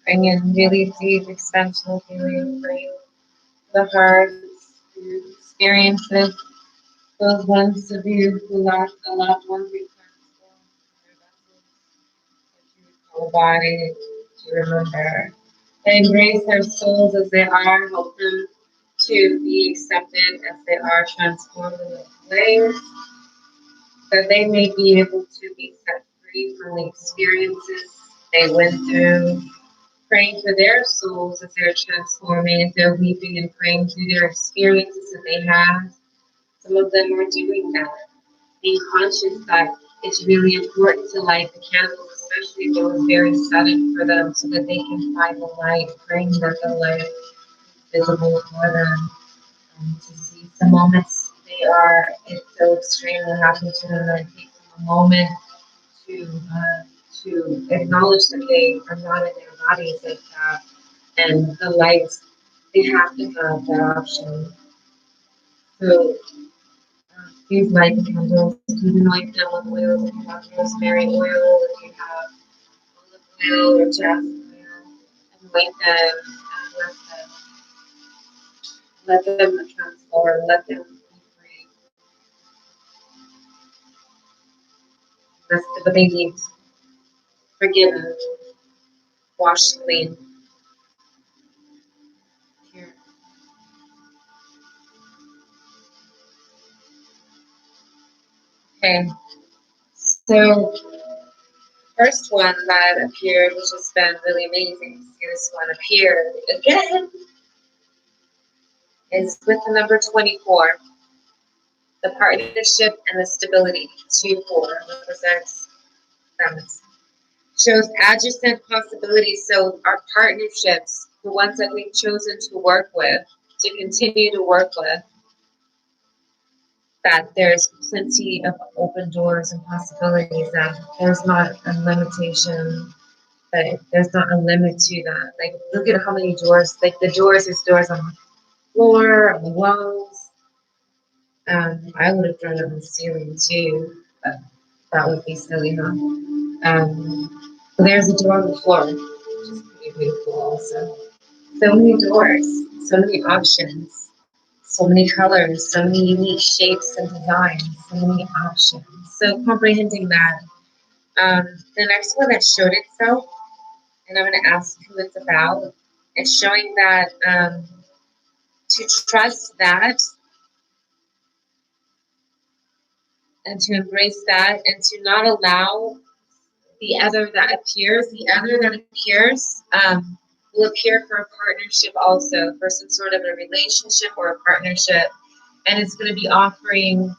bring in really deep, expansional healing, bring the heart, experiences, those ones of you who lost a loved one return to the body to remember. And embrace their souls as they are, help them to be accepted as they are, transformed in those ways, that they may be able to be set free from the experiences they went through. Praying for their souls as they're transforming, as they're weeping and praying through their experiences that they have. Some of them are doing that. Being conscious that it's really important to light the candles, especially if it was very sudden for them, so that they can find the light, praying that the light is visible for them. To see some moments it's so extremely happy to them that it takes them a moment to acknowledge that they are not in their bodies like that, and the lights, they have to have that option. So please light the candles. You can light them with oils. If you have rosemary oil, if you have olive oil or jasmine oil, and light them and let them transform, let them be free. That's what they need. Forgiven, washed clean. Here. Okay. So first one that appeared, which has been really amazing to see this one appear again, is with the number 24. The partnership and the stability. 2-4 represents premise. Shows adjacent possibilities. So our partnerships, the ones that we've chosen to work with, to continue to work with, that there's plenty of open doors and possibilities, that there's not a limitation, that there's not a limit to that. Like, look at how many doors, like the doors, there's doors on the floor, on the walls. I would have thrown it on the ceiling too, but that would be silly, huh? But there's a door on the floor, which is pretty beautiful also. So many doors, so many options, so many colors, so many unique shapes and designs, so many options. So comprehending that. The next one that showed itself, and I'm going to ask who it's about, it's showing that to trust that and to embrace that and to not allow the other that appears, will appear for a partnership also, for some sort of a relationship or a partnership. And it's going to be offering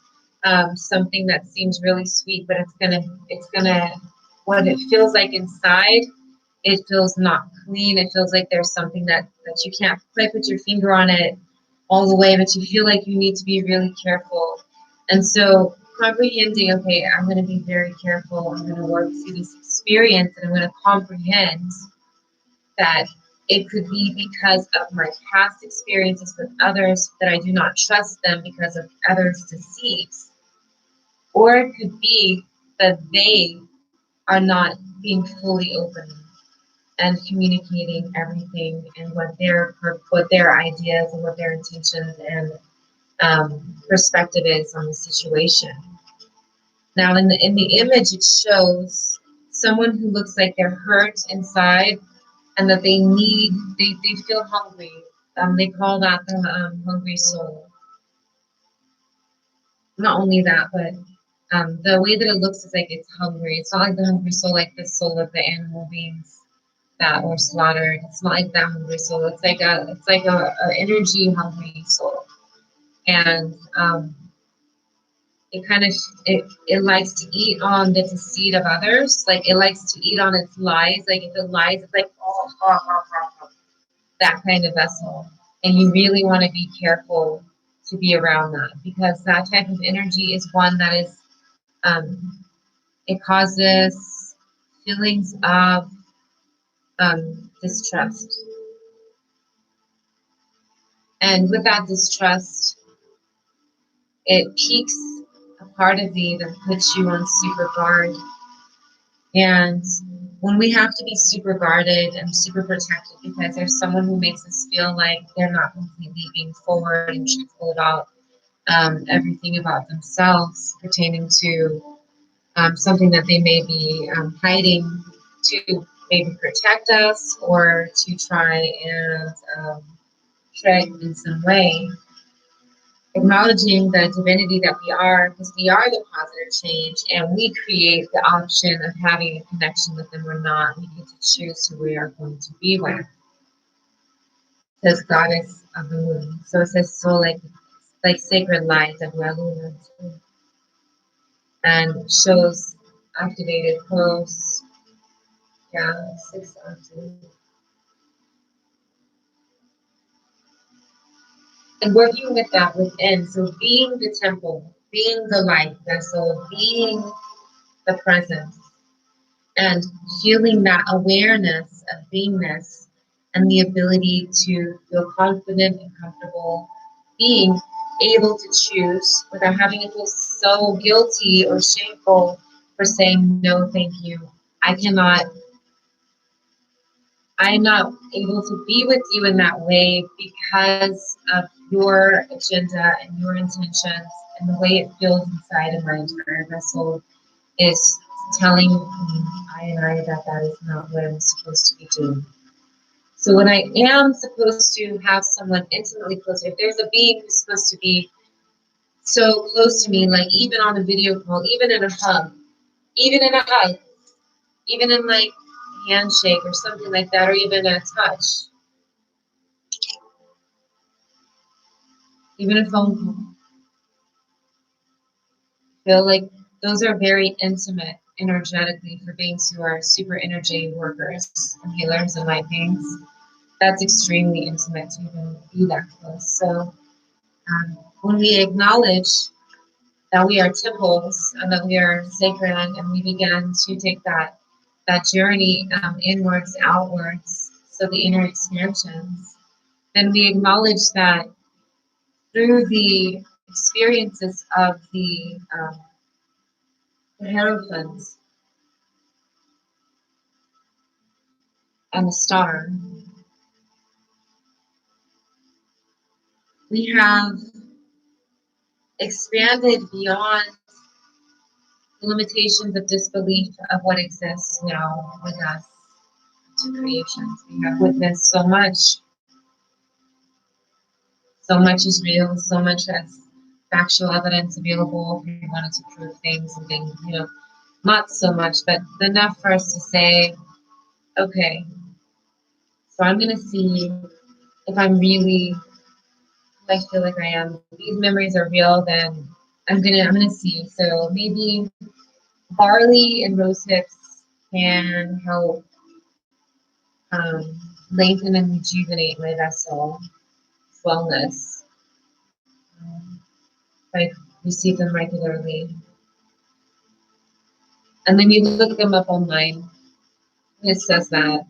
something that seems really sweet, but what it feels like inside, it feels not clean. It feels like there's something that you can't quite put your finger on it all the way, but you feel like you need to be really careful. And so comprehending, okay, I'm going to be very careful. I'm going to work through this experience, and I'm going to comprehend that it could be because of my past experiences with others that I do not trust them because of others' deceits. Or it could be that they are not being fully open and communicating everything and what their ideas and what their intentions and perspective is on the situation. Now, in the image, it shows someone who looks like they're hurt inside and that they feel hungry. They call that the hungry soul. Not only that, but the way that it looks is like it's hungry. It's not like the hungry soul, like the soul of the animal beings that were slaughtered. It's not like that hungry soul. It's like a energy hungry soul, and it likes to eat on the deceit of others. Like it likes to eat on its lies. Like if it lies, it's like that kind of vessel. And you really want to be careful to be around that, because that type of energy is one that is it causes feelings of distrust. And with that distrust, it piques a part of you that puts you on super guard. And when we have to be super guarded and super protected because there's someone who makes us feel like they're not completely being forward and truthful about everything about themselves pertaining to something that they may be hiding to maybe protect us or to try and trick in some way. Acknowledging the divinity that we are, because we are the positive change, and we create the option of having a connection with them or not. We get to choose who we are going to be with. It says goddess of the moon. So it says soul like sacred light of La Luna too. And shows activated posts. Yeah, 6 activated. And working with that within. So being the temple, being the light vessel, being the presence, and feeling that awareness of beingness and the ability to feel confident and comfortable being able to choose without having to feel so guilty or shameful for saying no, thank you. I am not able to be with you in that way because of your agenda and your intentions, and the way it feels inside of my entire vessel is telling I that is not what I'm supposed to be doing. So when I am supposed to have someone intimately close, if there's a being who's supposed to be so close to me, like even on a video call, even in a hug, even in like a handshake or something like that, or even a touch, even a phone call. Feel like those are very intimate energetically for beings who are super energy workers and healers and light beings. That's extremely intimate to even be that close. So when we acknowledge that we are temples and that we are sacred, and we begin to take that journey inwards, outwards, so the inner expansions, then we acknowledge that through the experiences of the Hierophants and the star, we have expanded beyond the limitations of disbelief of what exists now with us to creations. We have witnessed so much. So much is real, so much has factual evidence available if we wanted to prove things and things, not so much, but enough for us to say, okay, so I'm going to see if I'm really, I feel like I am. These memories are real, then I'm gonna see. So maybe barley and rose hips can help lengthen and rejuvenate my vessel wellness. If I receive them regularly. And then you look them up online, and it says that.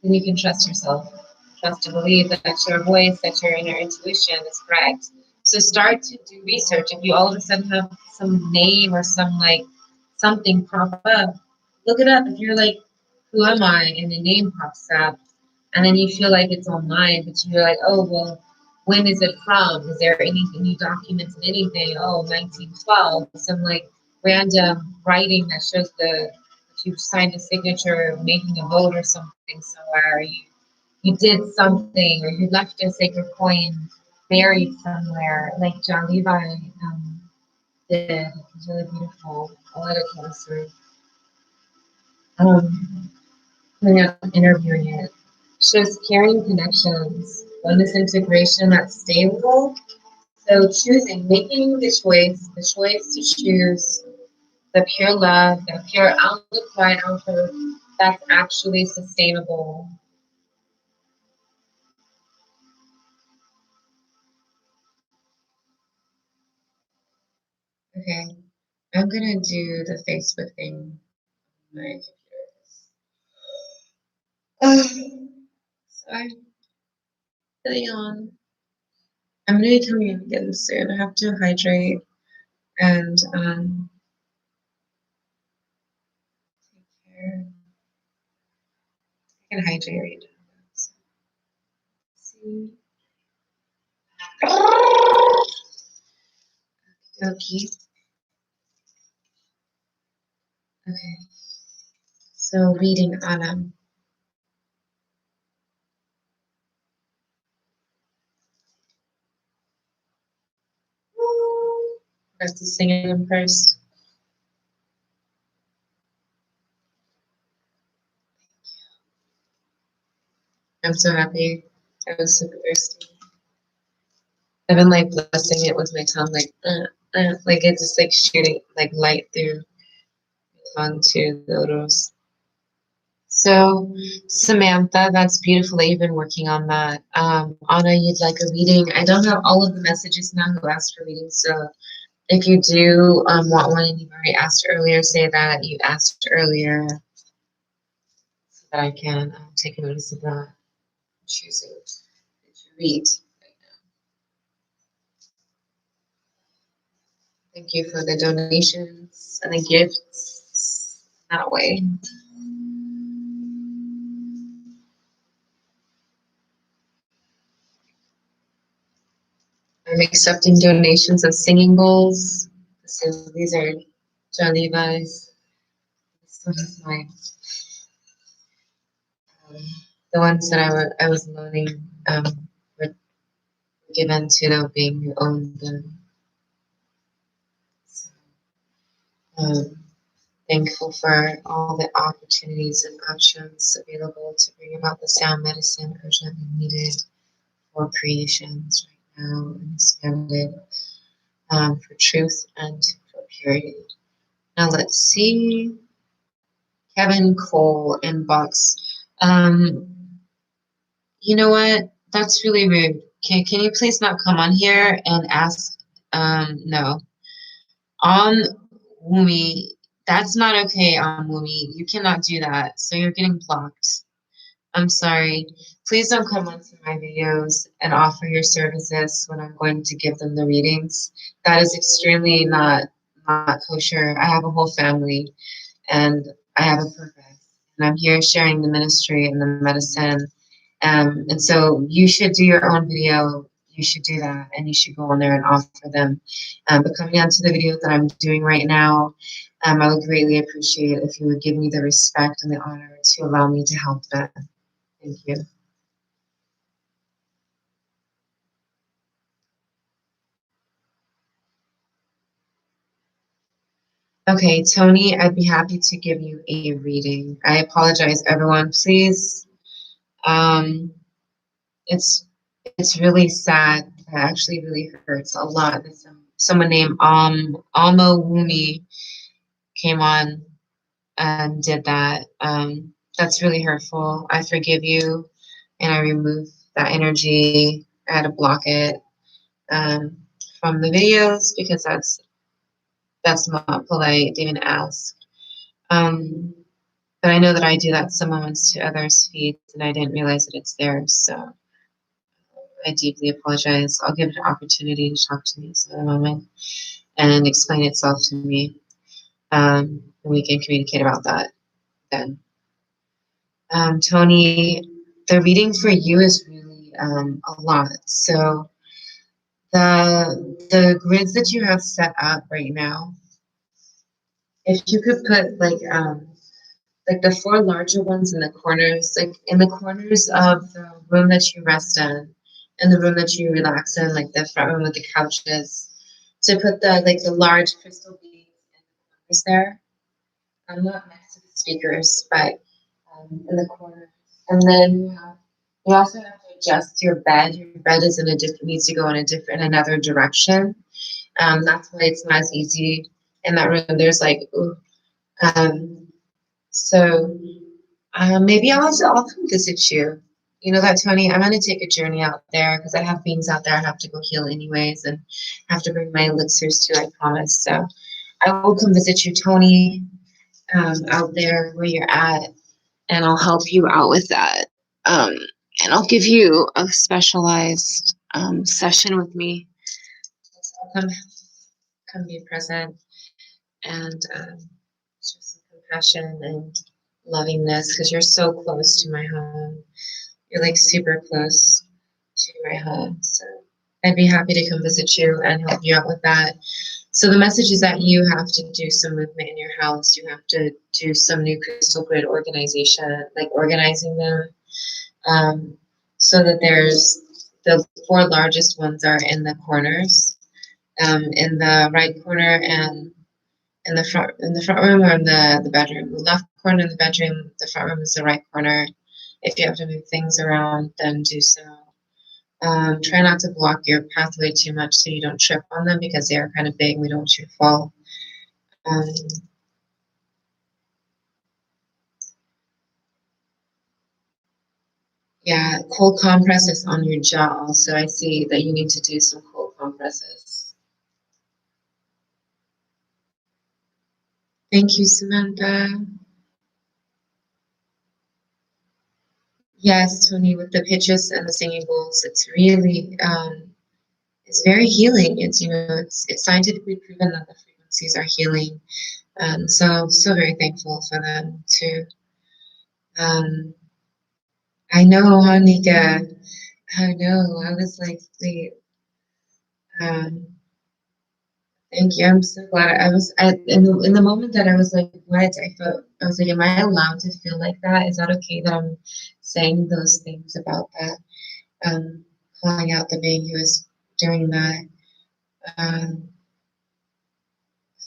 Then you can trust yourself. Trust to believe that your voice, that your inner intuition is correct. So start to do research. If you all of a sudden have some name or some like something pop up, look it up. If you're like, who am I? And the name pops up, and then you feel like it's online, but you're like, oh, well, when is it from? Is there anything you documented anything? Oh, 1912. Some like random writing that shows that you signed a signature making a vote or something somewhere. Or you did something, or you left a sacred coin buried somewhere, like John Levi did. It's really beautiful. I'll let it tell the story. Coming up and interviewing it shows carrying connections, oneness integration that's stable. So choosing, making the choice to choose the pure love, the pure quiet outward that's actually sustainable. Okay, I'm gonna do the Facebook thing. My computer. Sorry, really on. I'm gonna be coming in again soon. I have to hydrate and take care. I can hydrate right now. So, see. Okay. Okay. So reading Anna. Press the singing first. I'm so happy. I was super thirsty. I've been like blessing it with my tongue, like it's just like shooting like light through my tongue to the odors. So Samantha, that's beautiful that you've been working on that. Anna, you'd like a reading. I don't have all of the messages now who asked for readings, so if you do want one and you've already asked earlier, say that you asked earlier so that I can take notice of that. Choosing to read right now. Thank you for the donations and the gifts that way. I'm accepting donations of singing bowls. So these are John Levi's. This one is mine. The ones that I was loaning were given to the being who owned them. So, Thankful for all the opportunities and options available to bring about the sound medicine urgently needed for creations right now and expanded for truth and for purity. Now let's see. Kevin Cole inbox. You know what? That's really rude. Can you please not come on here and ask? No. On Wumi, that's not okay on Wumi. You cannot do that. So you're getting blocked. I'm sorry. Please don't come onto my videos and offer your services when I'm going to give them the readings. That is extremely not kosher. I have a whole family and I have a purpose. And I'm here sharing the ministry and the medicine. And so you should do your own video. You should do that, and you should go on there and offer them. But coming on to the video that I'm doing right now, I would greatly appreciate if you would give me the respect and the honor to allow me to help them. Thank you. Okay, Tony, I'd be happy to give you a reading. I apologize, everyone. Please, it's really sad. It actually really hurts a lot. Someone named Alma Wumi came on and did that. That's really hurtful. I forgive you, and I remove that energy. I had to block it from the videos because that's not polite to even ask. But I know that I do that some moments to others' feet, and I didn't realize that it's theirs. So I deeply apologize. I'll give it an opportunity to talk to me some other moment and explain itself to me. And we can communicate about that then. Tony, the reading for you is really a lot. So the grids that you have set up right now, if you could put like the four larger ones in the corners, like in the corners of the room that you rest in, and the room that you relax in, like the front room with the couches, to put the large crystal beads in the corners there. I'm not next to the speakers, but in the corner. And then you also have to adjust your bed. Your bed is needs to go in another direction. That's why it's not as easy in that room. There's like, ooh. So maybe I'll come visit you. You know that, Tony? I'm going to take a journey out there because I have beings out there I have to go heal anyways, and have to bring my elixirs to, I promise. So I will come visit you, Tony, out there where you're at, and I'll help you out with that. And I'll give you a specialized session with me. Come be present and show some compassion and lovingness because you're so close to my home. You're like super close to my home. So I'd be happy to come visit you and help you out with that. So the message is that you have to do some movement in your house. You have to do some new crystal grid organization, like organizing them, so that there's the four largest ones are in the corners, in the right corner and in the front room or in the bedroom. The left corner in the bedroom, the front room is the right corner. If you have to move things around, then do so. Try not to block your pathway too much so you don't trip on them because they are kind of big. We don't want you to fall. Yeah, cold compresses on your jaw also. I see that you need to do some cold compresses. Thank you, Samantha. Yes, Tony, with the pitches and the singing bowls, it's really, it's very healing. It's, it's scientifically proven that the frequencies are healing. So I'm so very thankful for them too. I know, Hanika. I know. I was like, wait, thank you. I'm so glad. In the moment that I was like, what? I was like, am I allowed to feel like that? Is that okay that I'm saying those things about that? Calling out the being who is doing that.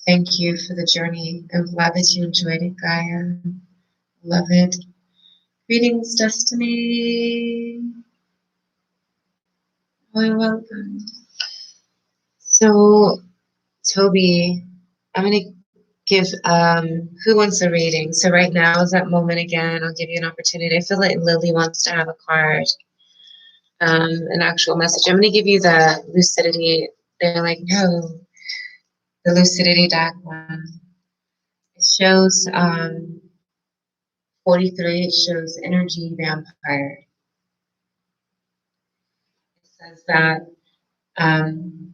Thank you for the journey. I'm glad that you enjoyed it, Gaia. Love it. Greetings, Destiny. Oh, you're welcome. So, Toby, I'm going to give who wants a reading. So right now is that moment again. I'll give you an opportunity. I feel like Lily wants to have a card, an actual message. I'm going to give you the lucidity. They're like, no, the lucidity deck one. It shows 43. It shows energy vampire. It says that um,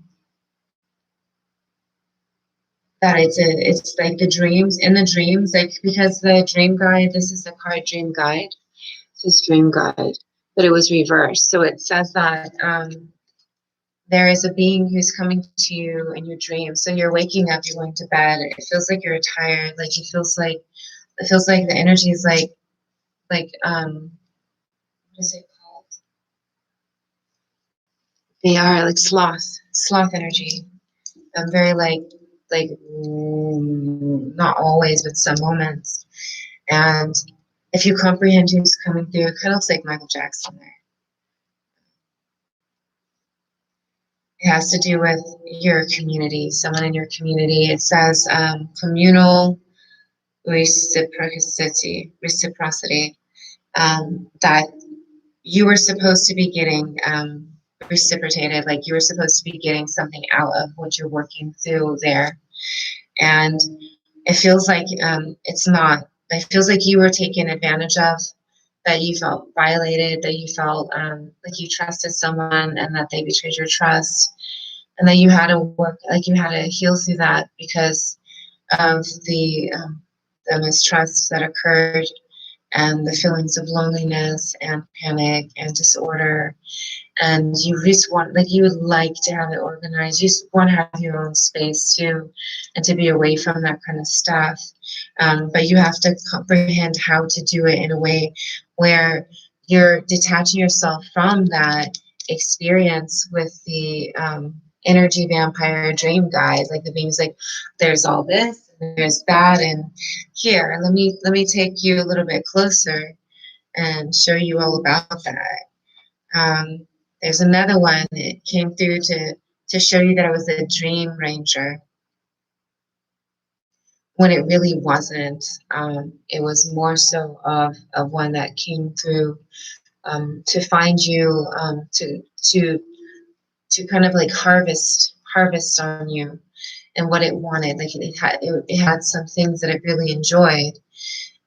it's like the dreams in the dreams, like because the dream guide. This is the card dream guide. This dream guide, but it was reversed. So it says that there is a being who's coming to you in your dreams. So you're waking up, you're going to bed. It feels like you're tired. Like it feels like the energy is like what is it called? They are like sloth energy. Very like not always, but some moments. And if you comprehend who's coming through, it kind of looks like Michael Jackson there. It has to do with your community, someone in your community. It says communal reciprocity, that you were supposed to be getting reciprocated, like you were supposed to be getting something out of what you're working through there. And it feels like it's not. It feels like you were taken advantage of, that you felt violated, that you felt like you trusted someone and that they betrayed your trust, and that you had to work, like you had to heal through that because of the mistrust that occurred and the feelings of loneliness and panic and disorder. And you just want, like, you would like to have it organized. You just want to have your own space too, and to be away from that kind of stuff. But you have to comprehend how to do it in a way where you're detaching yourself from that experience with the energy vampire dream guide. Like the being's like, there's all this, and there's that, and here, let me take you a little bit closer and show you all about that. There's another one. It came through to show you that it was a dream ranger when it really wasn't. It was more so of one that came through to find you, to to kind of like harvest on you and what it wanted. Like it had some things that it really enjoyed,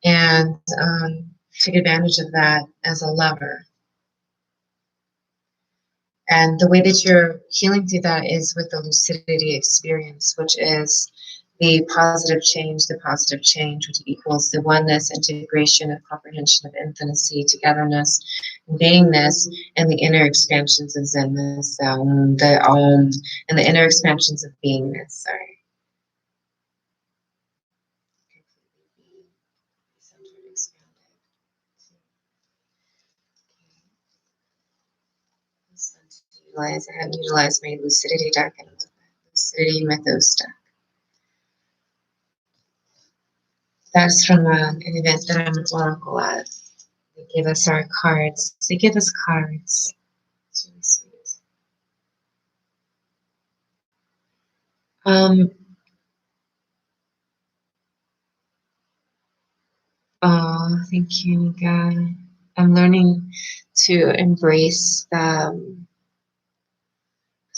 and took advantage of that as a lover. And the way that you're healing through that is with the lucidity experience, which is the positive change, which equals the oneness, integration, and comprehension of infinity, togetherness, and beingness, and the inner expansions of Zenness, and the inner expansions of beingness. Sorry. I haven't utilized my lucidity deck and lucidity mythos deck. That's from an event that I'm an oracle at. They give us our cards. They give us cards. It's really sweet. Oh, thank you, God. I'm learning to embrace them.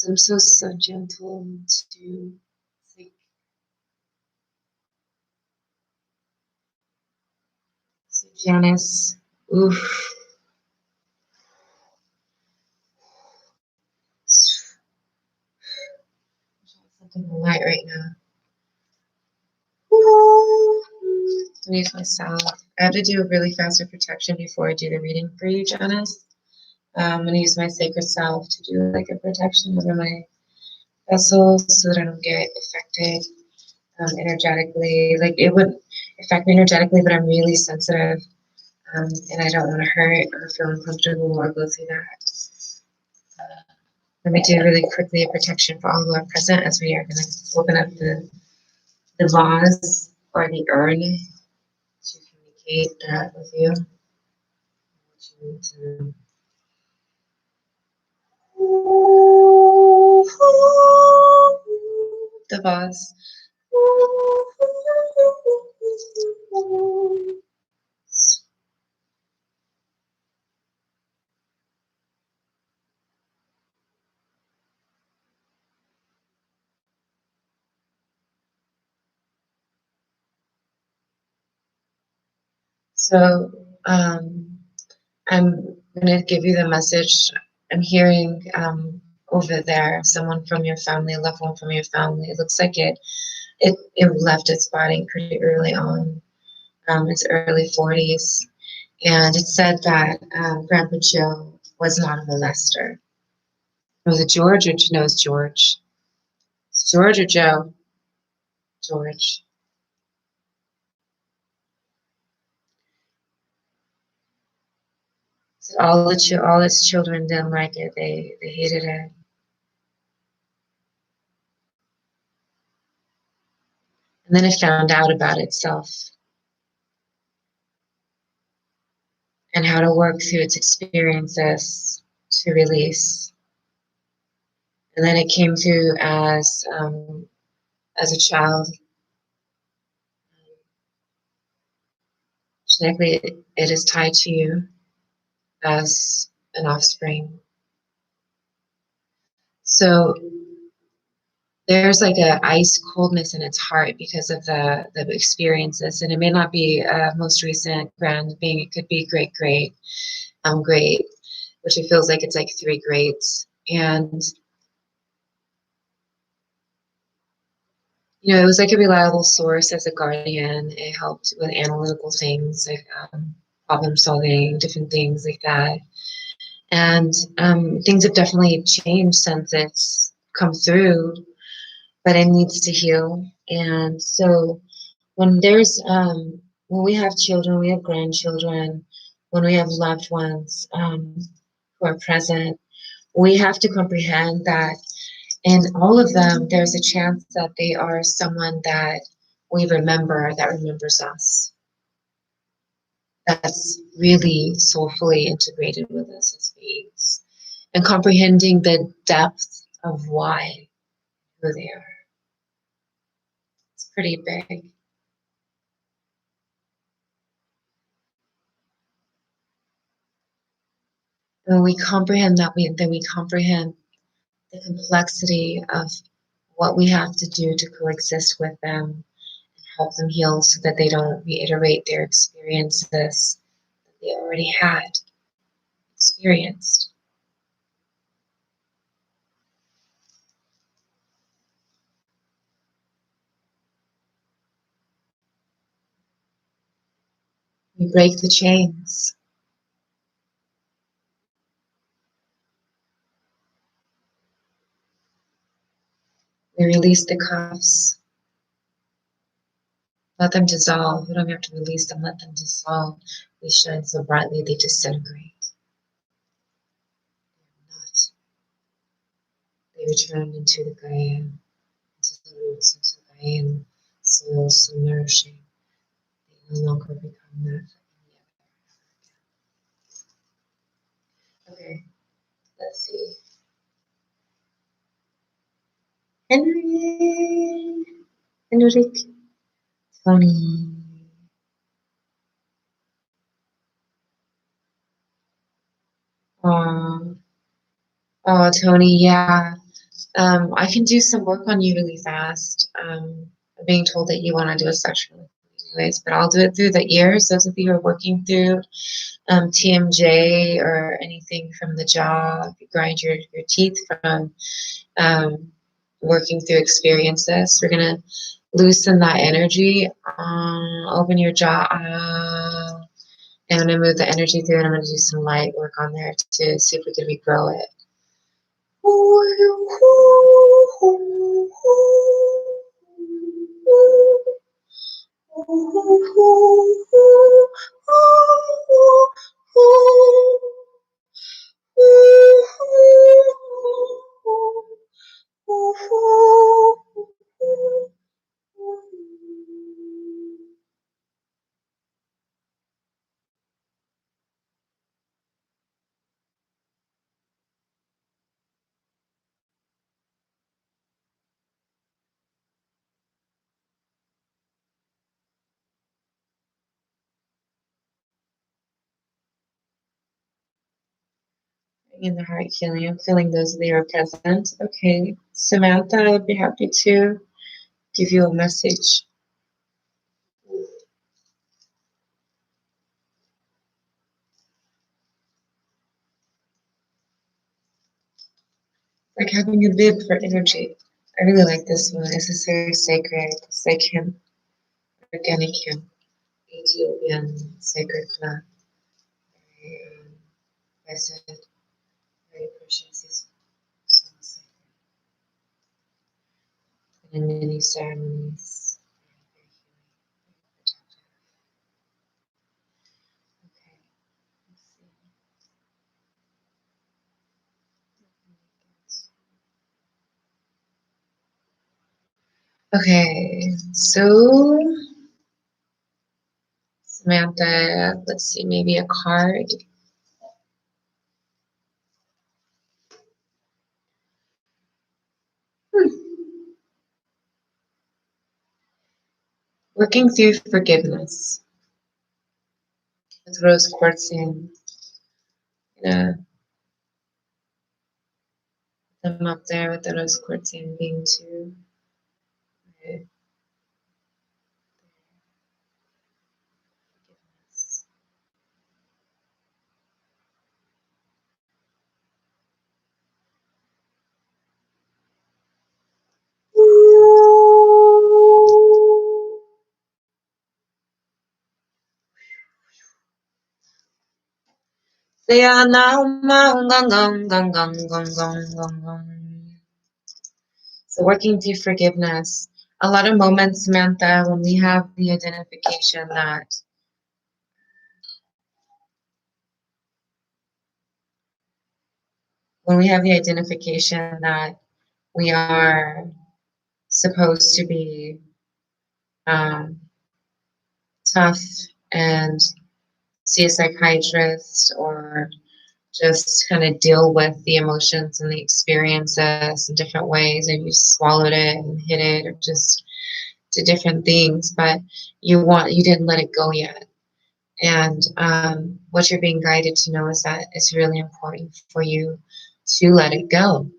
Because I'm so gentle to like, so Janice, oof. Something light right now. I need myself. I have to do a really faster protection before I do the reading for you, Janice. I'm going to use my sacred self to do like a protection over my vessels so that I don't get affected energetically. Like it would affect me energetically, but I'm really sensitive, and I don't want to hurt or feel uncomfortable or go through that. Let me do really quickly a protection for all who are present as we are going to open up the the vase or the urn to communicate that with you. What you need to know. The vase. So I'm going to give you the message. I'm hearing over there someone from your family, a loved one from your family. It looks like it left its body pretty early on, its early 40s. And it said that Grandpa Joe was not a molester. Was it George, or do you know it's George? It's George or Joe? George. So all its children didn't like it. They hated it. And then it found out about itself and how to work through its experiences to release. And then it came through as a child. Genetically, it is tied to you as an offspring. So there's like a ice coldness in its heart because of the experiences, and it may not be most recent grand being. It could be great, which it feels like it's like 3 greats. And you know, it was like a reliable source as a guardian. It helped with analytical things like problem solving, different things like that. And things have definitely changed since it's come through, but it needs to heal. And so when when we have children, we have grandchildren, when we have loved ones who are present, we have to comprehend that in all of them, there's a chance that they are someone that we remember, that remembers us, that's really soulfully integrated with us as beings, and comprehending the depth of why, who they are. It's pretty big. When we comprehend that, then we comprehend the complexity of what we have to do to coexist with them and help them heal so that they don't reiterate their experiences that they already had experienced. We break the chains. We release the cuffs. Let them dissolve. We don't have to release them, let them dissolve. They shine so brightly, they disintegrate. Not. They return into the Gaia, into the roots, into the Gaian soil, so nourishing. They no longer become that for any other. Okay, let's see. Henrik, Tony. Oh, oh, Tony, yeah. I can do some work on you really fast. I'm being told that you want to do a session anyways, but I'll do it through the ears. Those of you who are working through TMJ or anything from the jaw, if you grind your teeth from working through experiences, we're going to loosen that energy. Open your jaw. And I'm going to move the energy through, and I'm going to do some light work on there to see if we can regrow it. In the heart healing, I'm feeling those that are present. Okay, Samantha, I'd be happy to give you a message. Like having a bib for energy. I really like this one. This is very sacred. It's like him, organic him, Ethiopian sacred plant. Very blessed, very precious. It's so sacred. In many ceremonies. Very protective. Okay, let's see. Okay, so Samantha, let's see, maybe a card. Working through forgiveness with rose quartz in. Yeah, them up there with the rose quartz in being too. Right. Forgiveness. Yeah, now, so working through forgiveness. A lot of moments, Samantha, when we have the identification that we are supposed to be um, tough and see a psychiatrist or just kind of deal with the emotions and the experiences in different ways, and you swallowed it and hid it or just did different things, but you didn't let it go yet. And what you're being guided to know is that it's really important for you to let it go,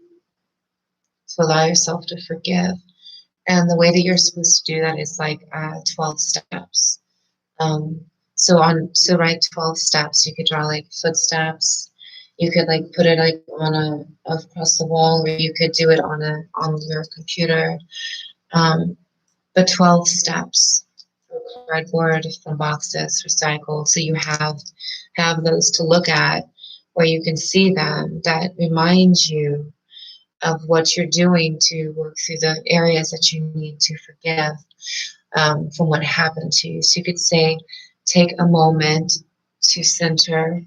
to allow yourself to forgive. And the way that you're supposed to do that is like 12 steps. Um, so write 12 steps. You could draw like footsteps. You could like put it like on across the wall, or you could do it on your computer. But 12 steps for cardboard, for boxes, recycled. So you have those to look at where you can see them that remind you of what you're doing to work through the areas that you need to forgive from what happened to you. So you could say, take a moment to center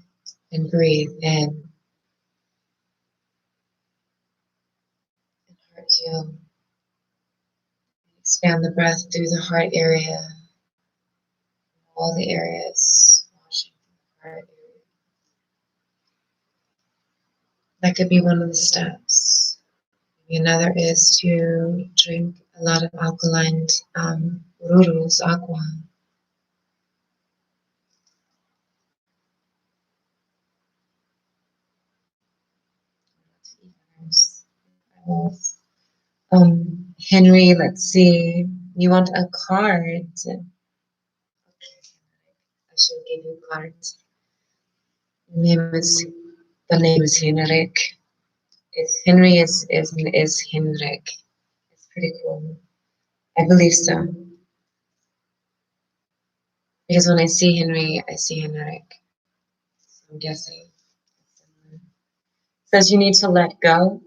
and breathe in and heart heal. Expand the breath through the heart area, all the areas, washing the heart area. That could be one of the steps. Maybe another is to drink a lot of alkaline rurus, aqua. Henry, let's see. You want a card? Okay, I should give you cards. The name is Henrik. It's Henry is Henrik. It's pretty cool. I believe so. Because when I see Henry, I see Henrik. So I'm guessing. It says you need to let go,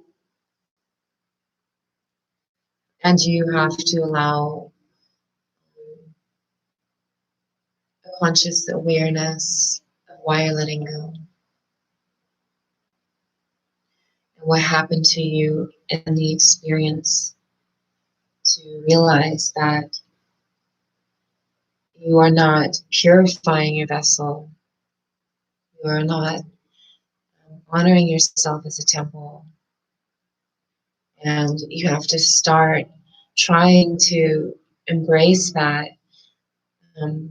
and you have to allow a conscious awareness of why you're letting go. And what happened to you in the experience, to realize that you are not purifying your vessel. You are not honoring yourself as a temple. And you have to start trying to embrace that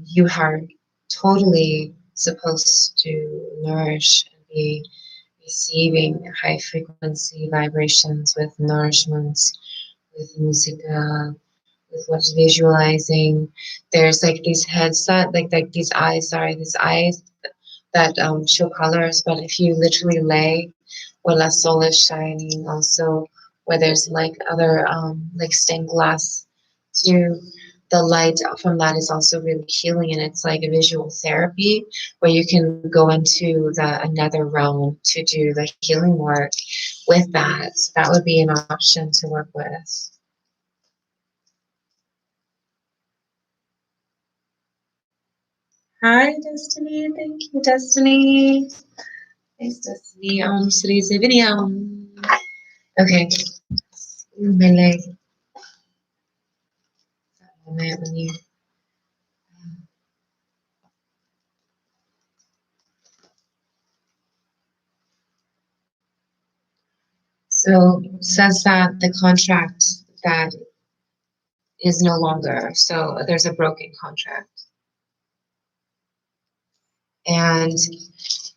you are totally supposed to nourish and be receiving high frequency vibrations with nourishments, with musica, with what's visualizing. There's like these heads that like these eyes, sorry, these eyes that show colors, but if you literally lay where the soul is shining, also where there's like other like stained glass too, the light from that is also really healing, and it's like a visual therapy where you can go into the another realm to do the healing work with that. So that would be an option to work with. Hi, Destiny. Thank you, Destiny. Thanks, Destiny. Today's video. Okay. My leg. When you. So says that the contract that is no longer. So there's a broken contract, and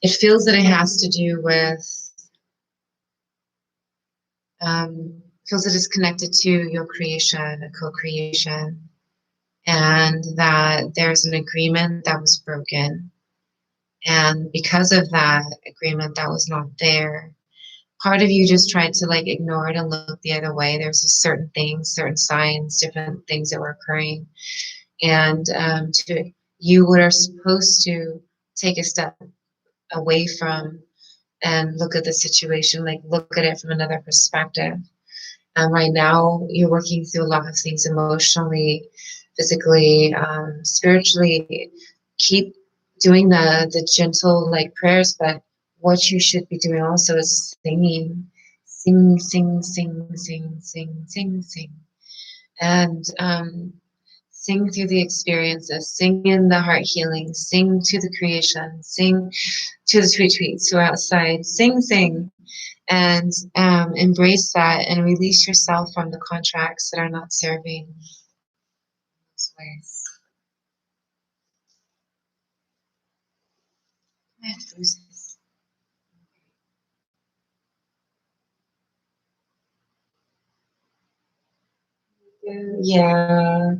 it feels that it has to do with. Feels it is connected to your creation, a co-creation, and that there's an agreement that was broken. And because of that agreement that was not there, part of you just tried to like ignore it and look the other way. There's just certain things, certain signs, different things that were occurring. And you were supposed to take a step away from and look at the situation, like look at it from another perspective. Right now, you're working through a lot of things emotionally, physically, spiritually. Keep doing the gentle like prayers, but what you should be doing also is singing, sing, sing, sing, sing, sing, sing, sing, and sing through the experiences, sing in the heart healing, sing to the creation, sing to the tweet tweets who are outside, sing, sing, and embrace that and release yourself from the contracts that are not serving those ways. I have bruises. Yeah.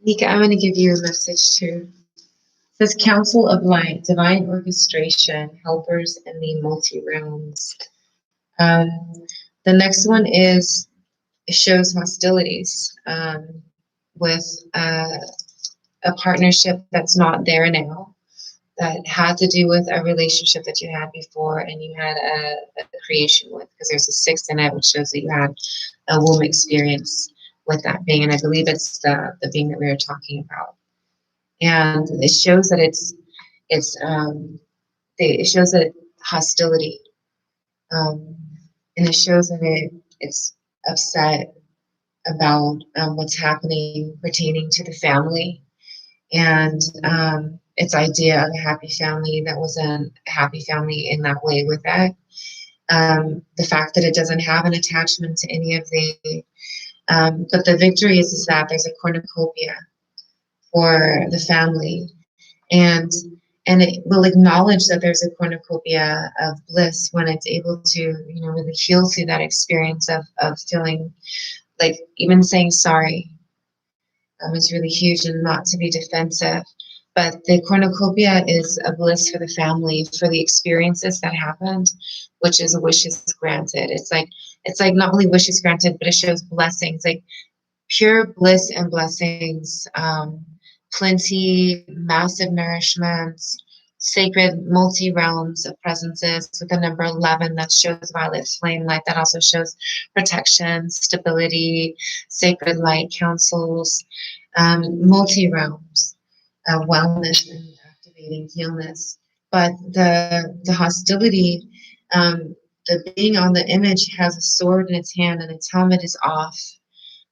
Nika, I'm going to give you a message too. It says Council of Light, Divine Orchestration, Helpers in the Multi Realms. Um, the next one is it shows hostilities with a partnership that's not there now, that had to do with a relationship that you had before and you had a creation with, because there's a 6 in it, which shows that you had a womb experience with that being, and I believe it's the being that we were talking about. And it shows that it shows that hostility, and it shows that it's upset about what's happening pertaining to the family, and its idea of a happy family that wasn't a happy family in that way with that. The fact that it doesn't have an attachment to any of the, but the victory is that there's a cornucopia for the family, and it will acknowledge that there's a cornucopia of bliss when it's able to, really heal through that experience of feeling like even saying sorry is really huge, and not to be defensive. But the cornucopia is a bliss for the family, for the experiences that happened, which is wishes granted. It's like not only wishes granted, but it shows blessings, like pure bliss and blessings, plenty, massive nourishments, sacred multi realms of presences with the number 11 that shows violet flame light, that also shows protection, stability, sacred light councils, multi realms, wellness and activating healness. But the hostility, the being on the image has a sword in its hand and its helmet is off.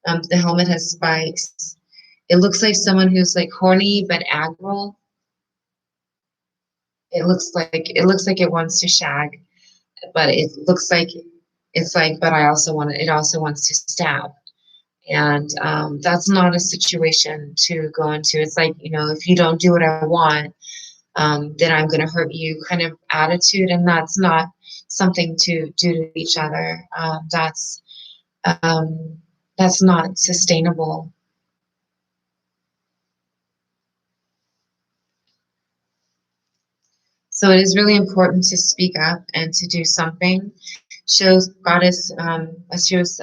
The helmet has spikes. It looks like someone who's like horny but aggro. It looks like it wants to shag, but it looks like it's like, but I also want it. It also wants to stab. And that's not a situation to go into. It's like, you know, if you don't do what I want, then I'm going to hurt you kind of attitude. And that's not something to do to each other. Um, that's not sustainable. So it is really important to speak up and to do something. Shows goddess, shows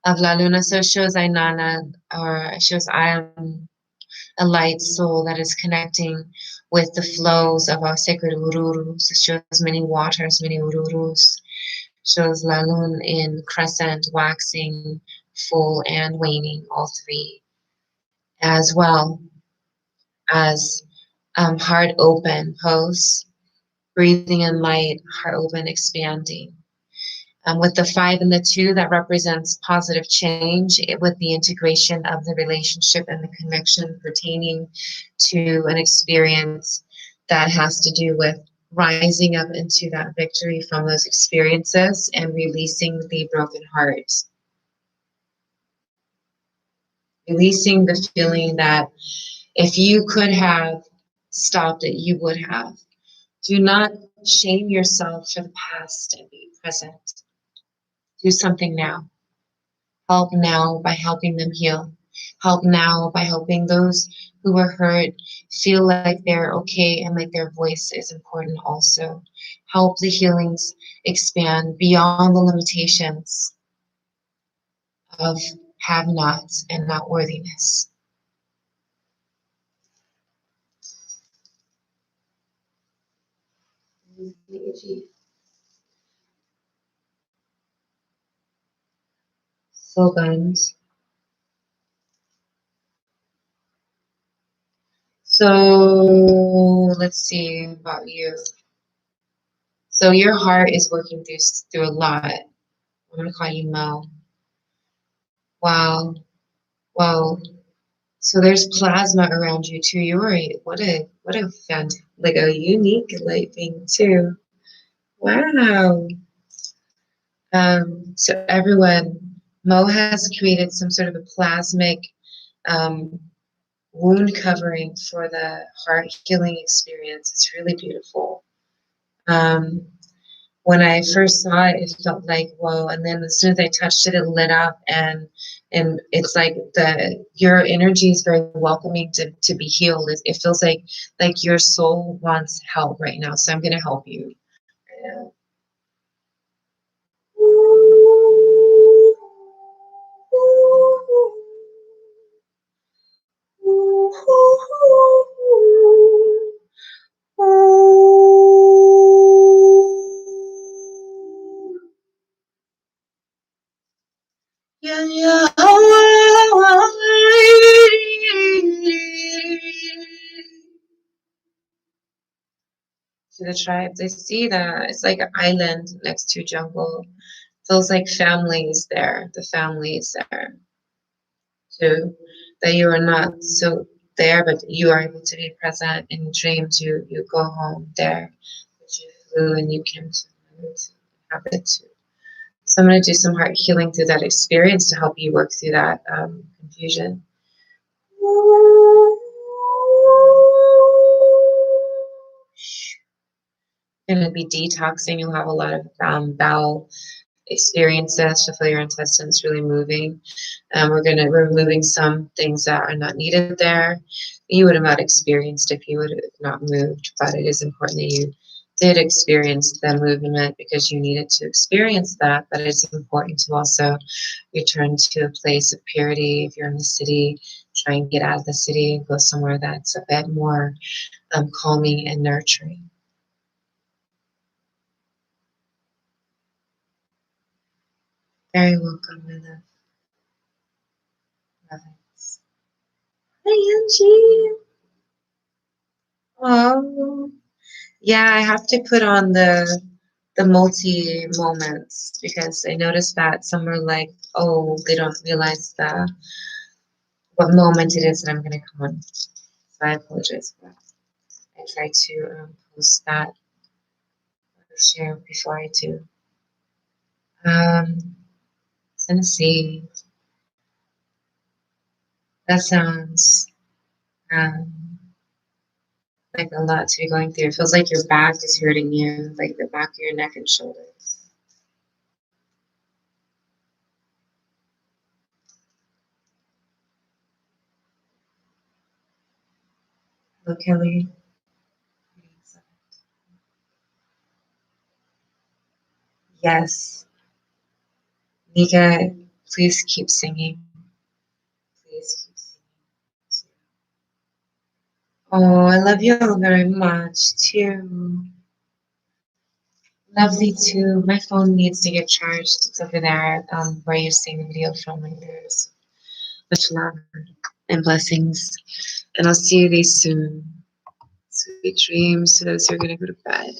of La Luna, so it shows Ainana, or it shows I am a light soul that is connecting with the flows of our sacred ururus. It shows many waters, many ururus. Shows La Luna in crescent, waxing, full, and waning, all three, as well as heart open pose, breathing in light, heart open, expanding. With the 5 and the 2, that represents positive change with the integration of the relationship and the connection pertaining to an experience that has to do with rising up into that victory from those experiences and releasing the broken heart. Releasing the feeling that if you could have stopped it, you would have. Do not shame yourself for the past and be present. Do something now. Help now by helping them heal. Help now by helping those who were hurt feel like they're okay and like their voice is important also. Help the healings expand beyond the limitations of have nots and not worthiness. Slogans. So let's see about you. So your heart is working through a lot. I'm gonna call you Mo. Wow. Wow. So there's plasma around you too. You're what a like a unique light being too. Wow. So everyone, Mo has created some sort of a plasmic um, wound covering for the heart healing experience. It's really beautiful. Um, when I first saw it, it felt like whoa, and then as soon as I touched it, it lit up, and it's like your energy is very welcoming to be healed. It feels like your soul wants help right now, so I'm gonna help you. Yeah. Yeah, yeah. To the tribes, I see that it's like an island next to jungle. Feels like families there. The families there too. That you are not so there, but you are able to be present in dreams. You go home there, but you flew and you came to inhabit too. So I'm going to do some heart healing through that experience to help you work through that confusion. You're going to be detoxing. You'll have a lot of bowel experiences to feel your intestines really moving. We're removing some things that are not needed there. You would have not experienced if you would have not moved, but it is important that you did experience the movement because you needed to experience that. But it's important to also return to a place of purity. If you're in the city, try and get out of the city and go somewhere that's a bit more calming and nurturing. Very welcome, Lila. Lovings. Hi, Angie. Oh, yeah, I have to put on the multi moments because I noticed that some are like, oh, they don't realize what moment it is that I'm gonna come on. So I apologize for that. I try to post that or share before I do. Let's see. That sounds like a lot to be going through. It feels like your back is hurting you, like the back of your neck and shoulders. Hello, Kelly. Yes. Nika, please keep singing. Please keep singing. Oh, I love you all very much, too. Lovely, too. My phone needs to get charged. It's over there where you're seeing the video from right there. So much love and blessings. And I'll see you guys soon. Sweet dreams to those who are going to go to bed.